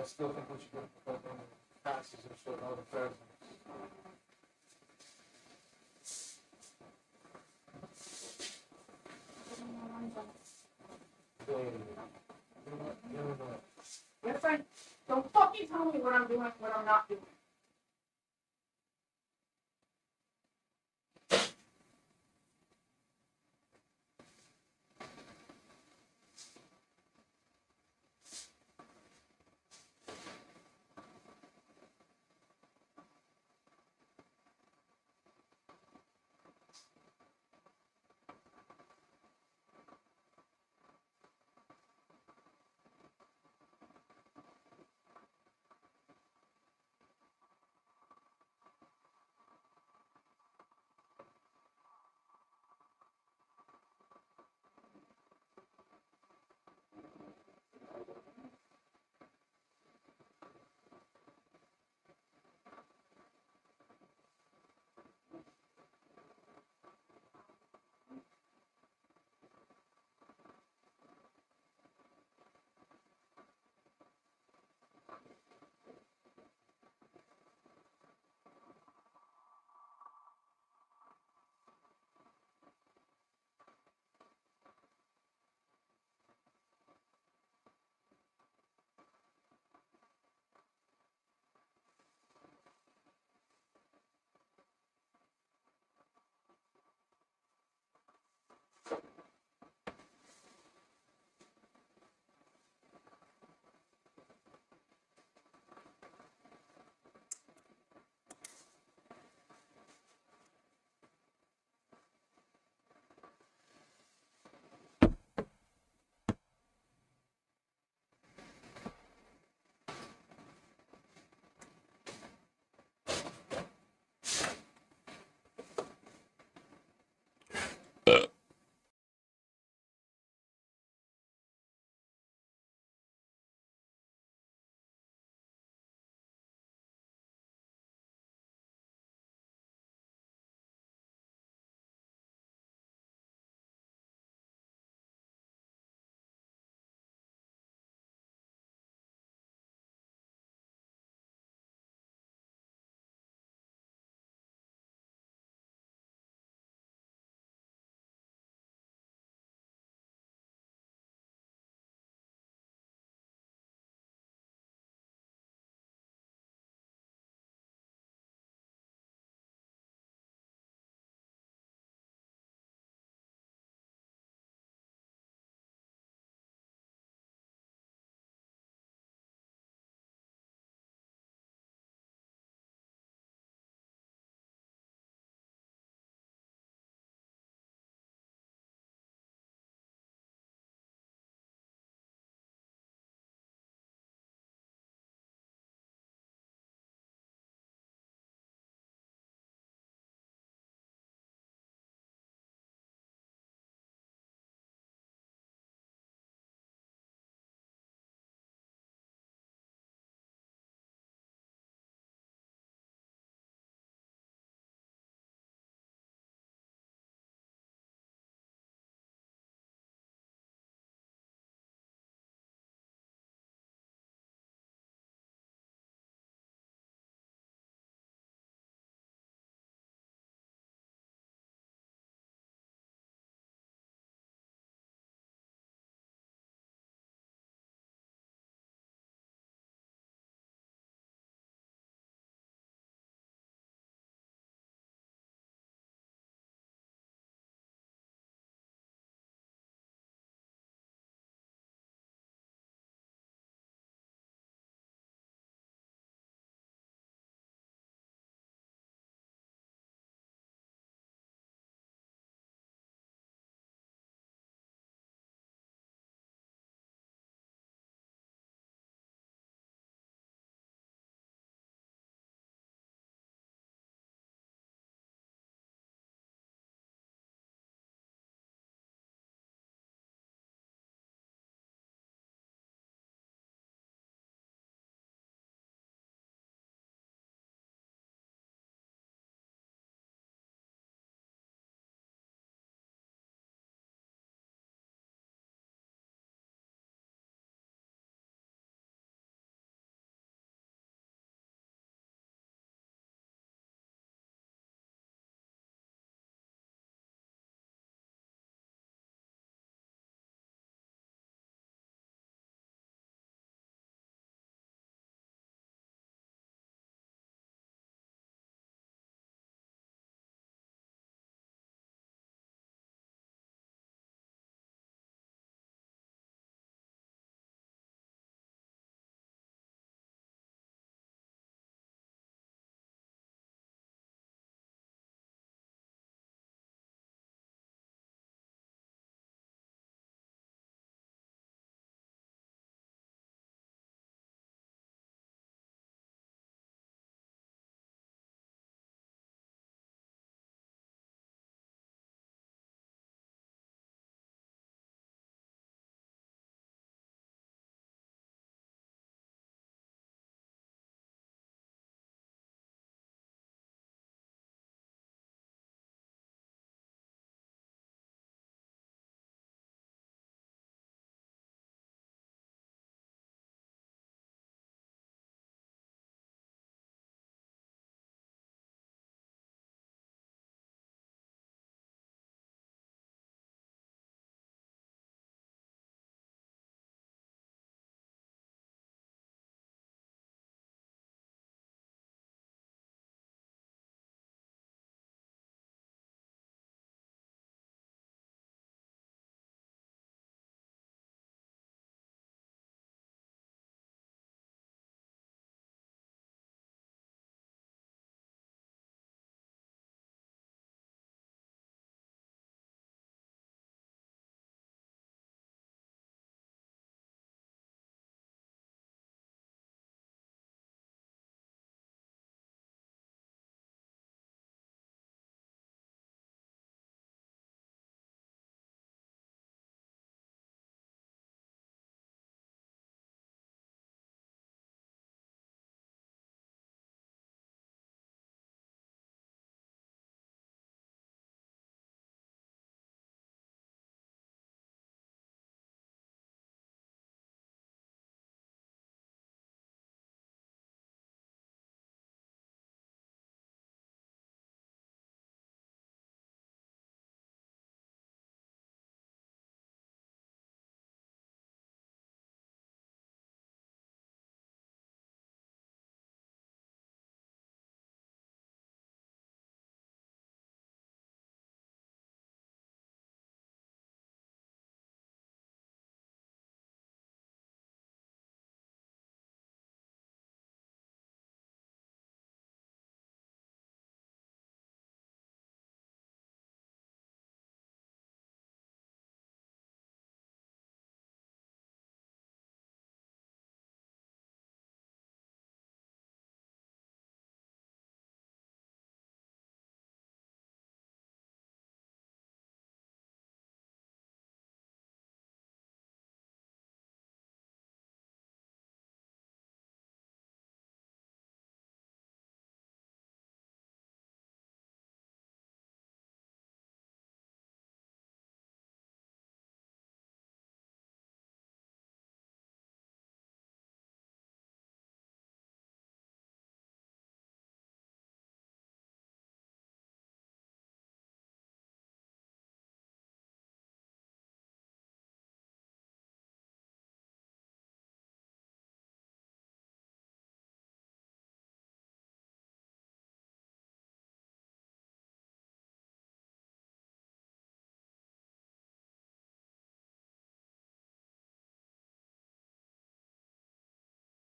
still think we should get the fucking passes and shit on the president. Your friend, don't fucking tell me what I'm doing, what I'm not doing.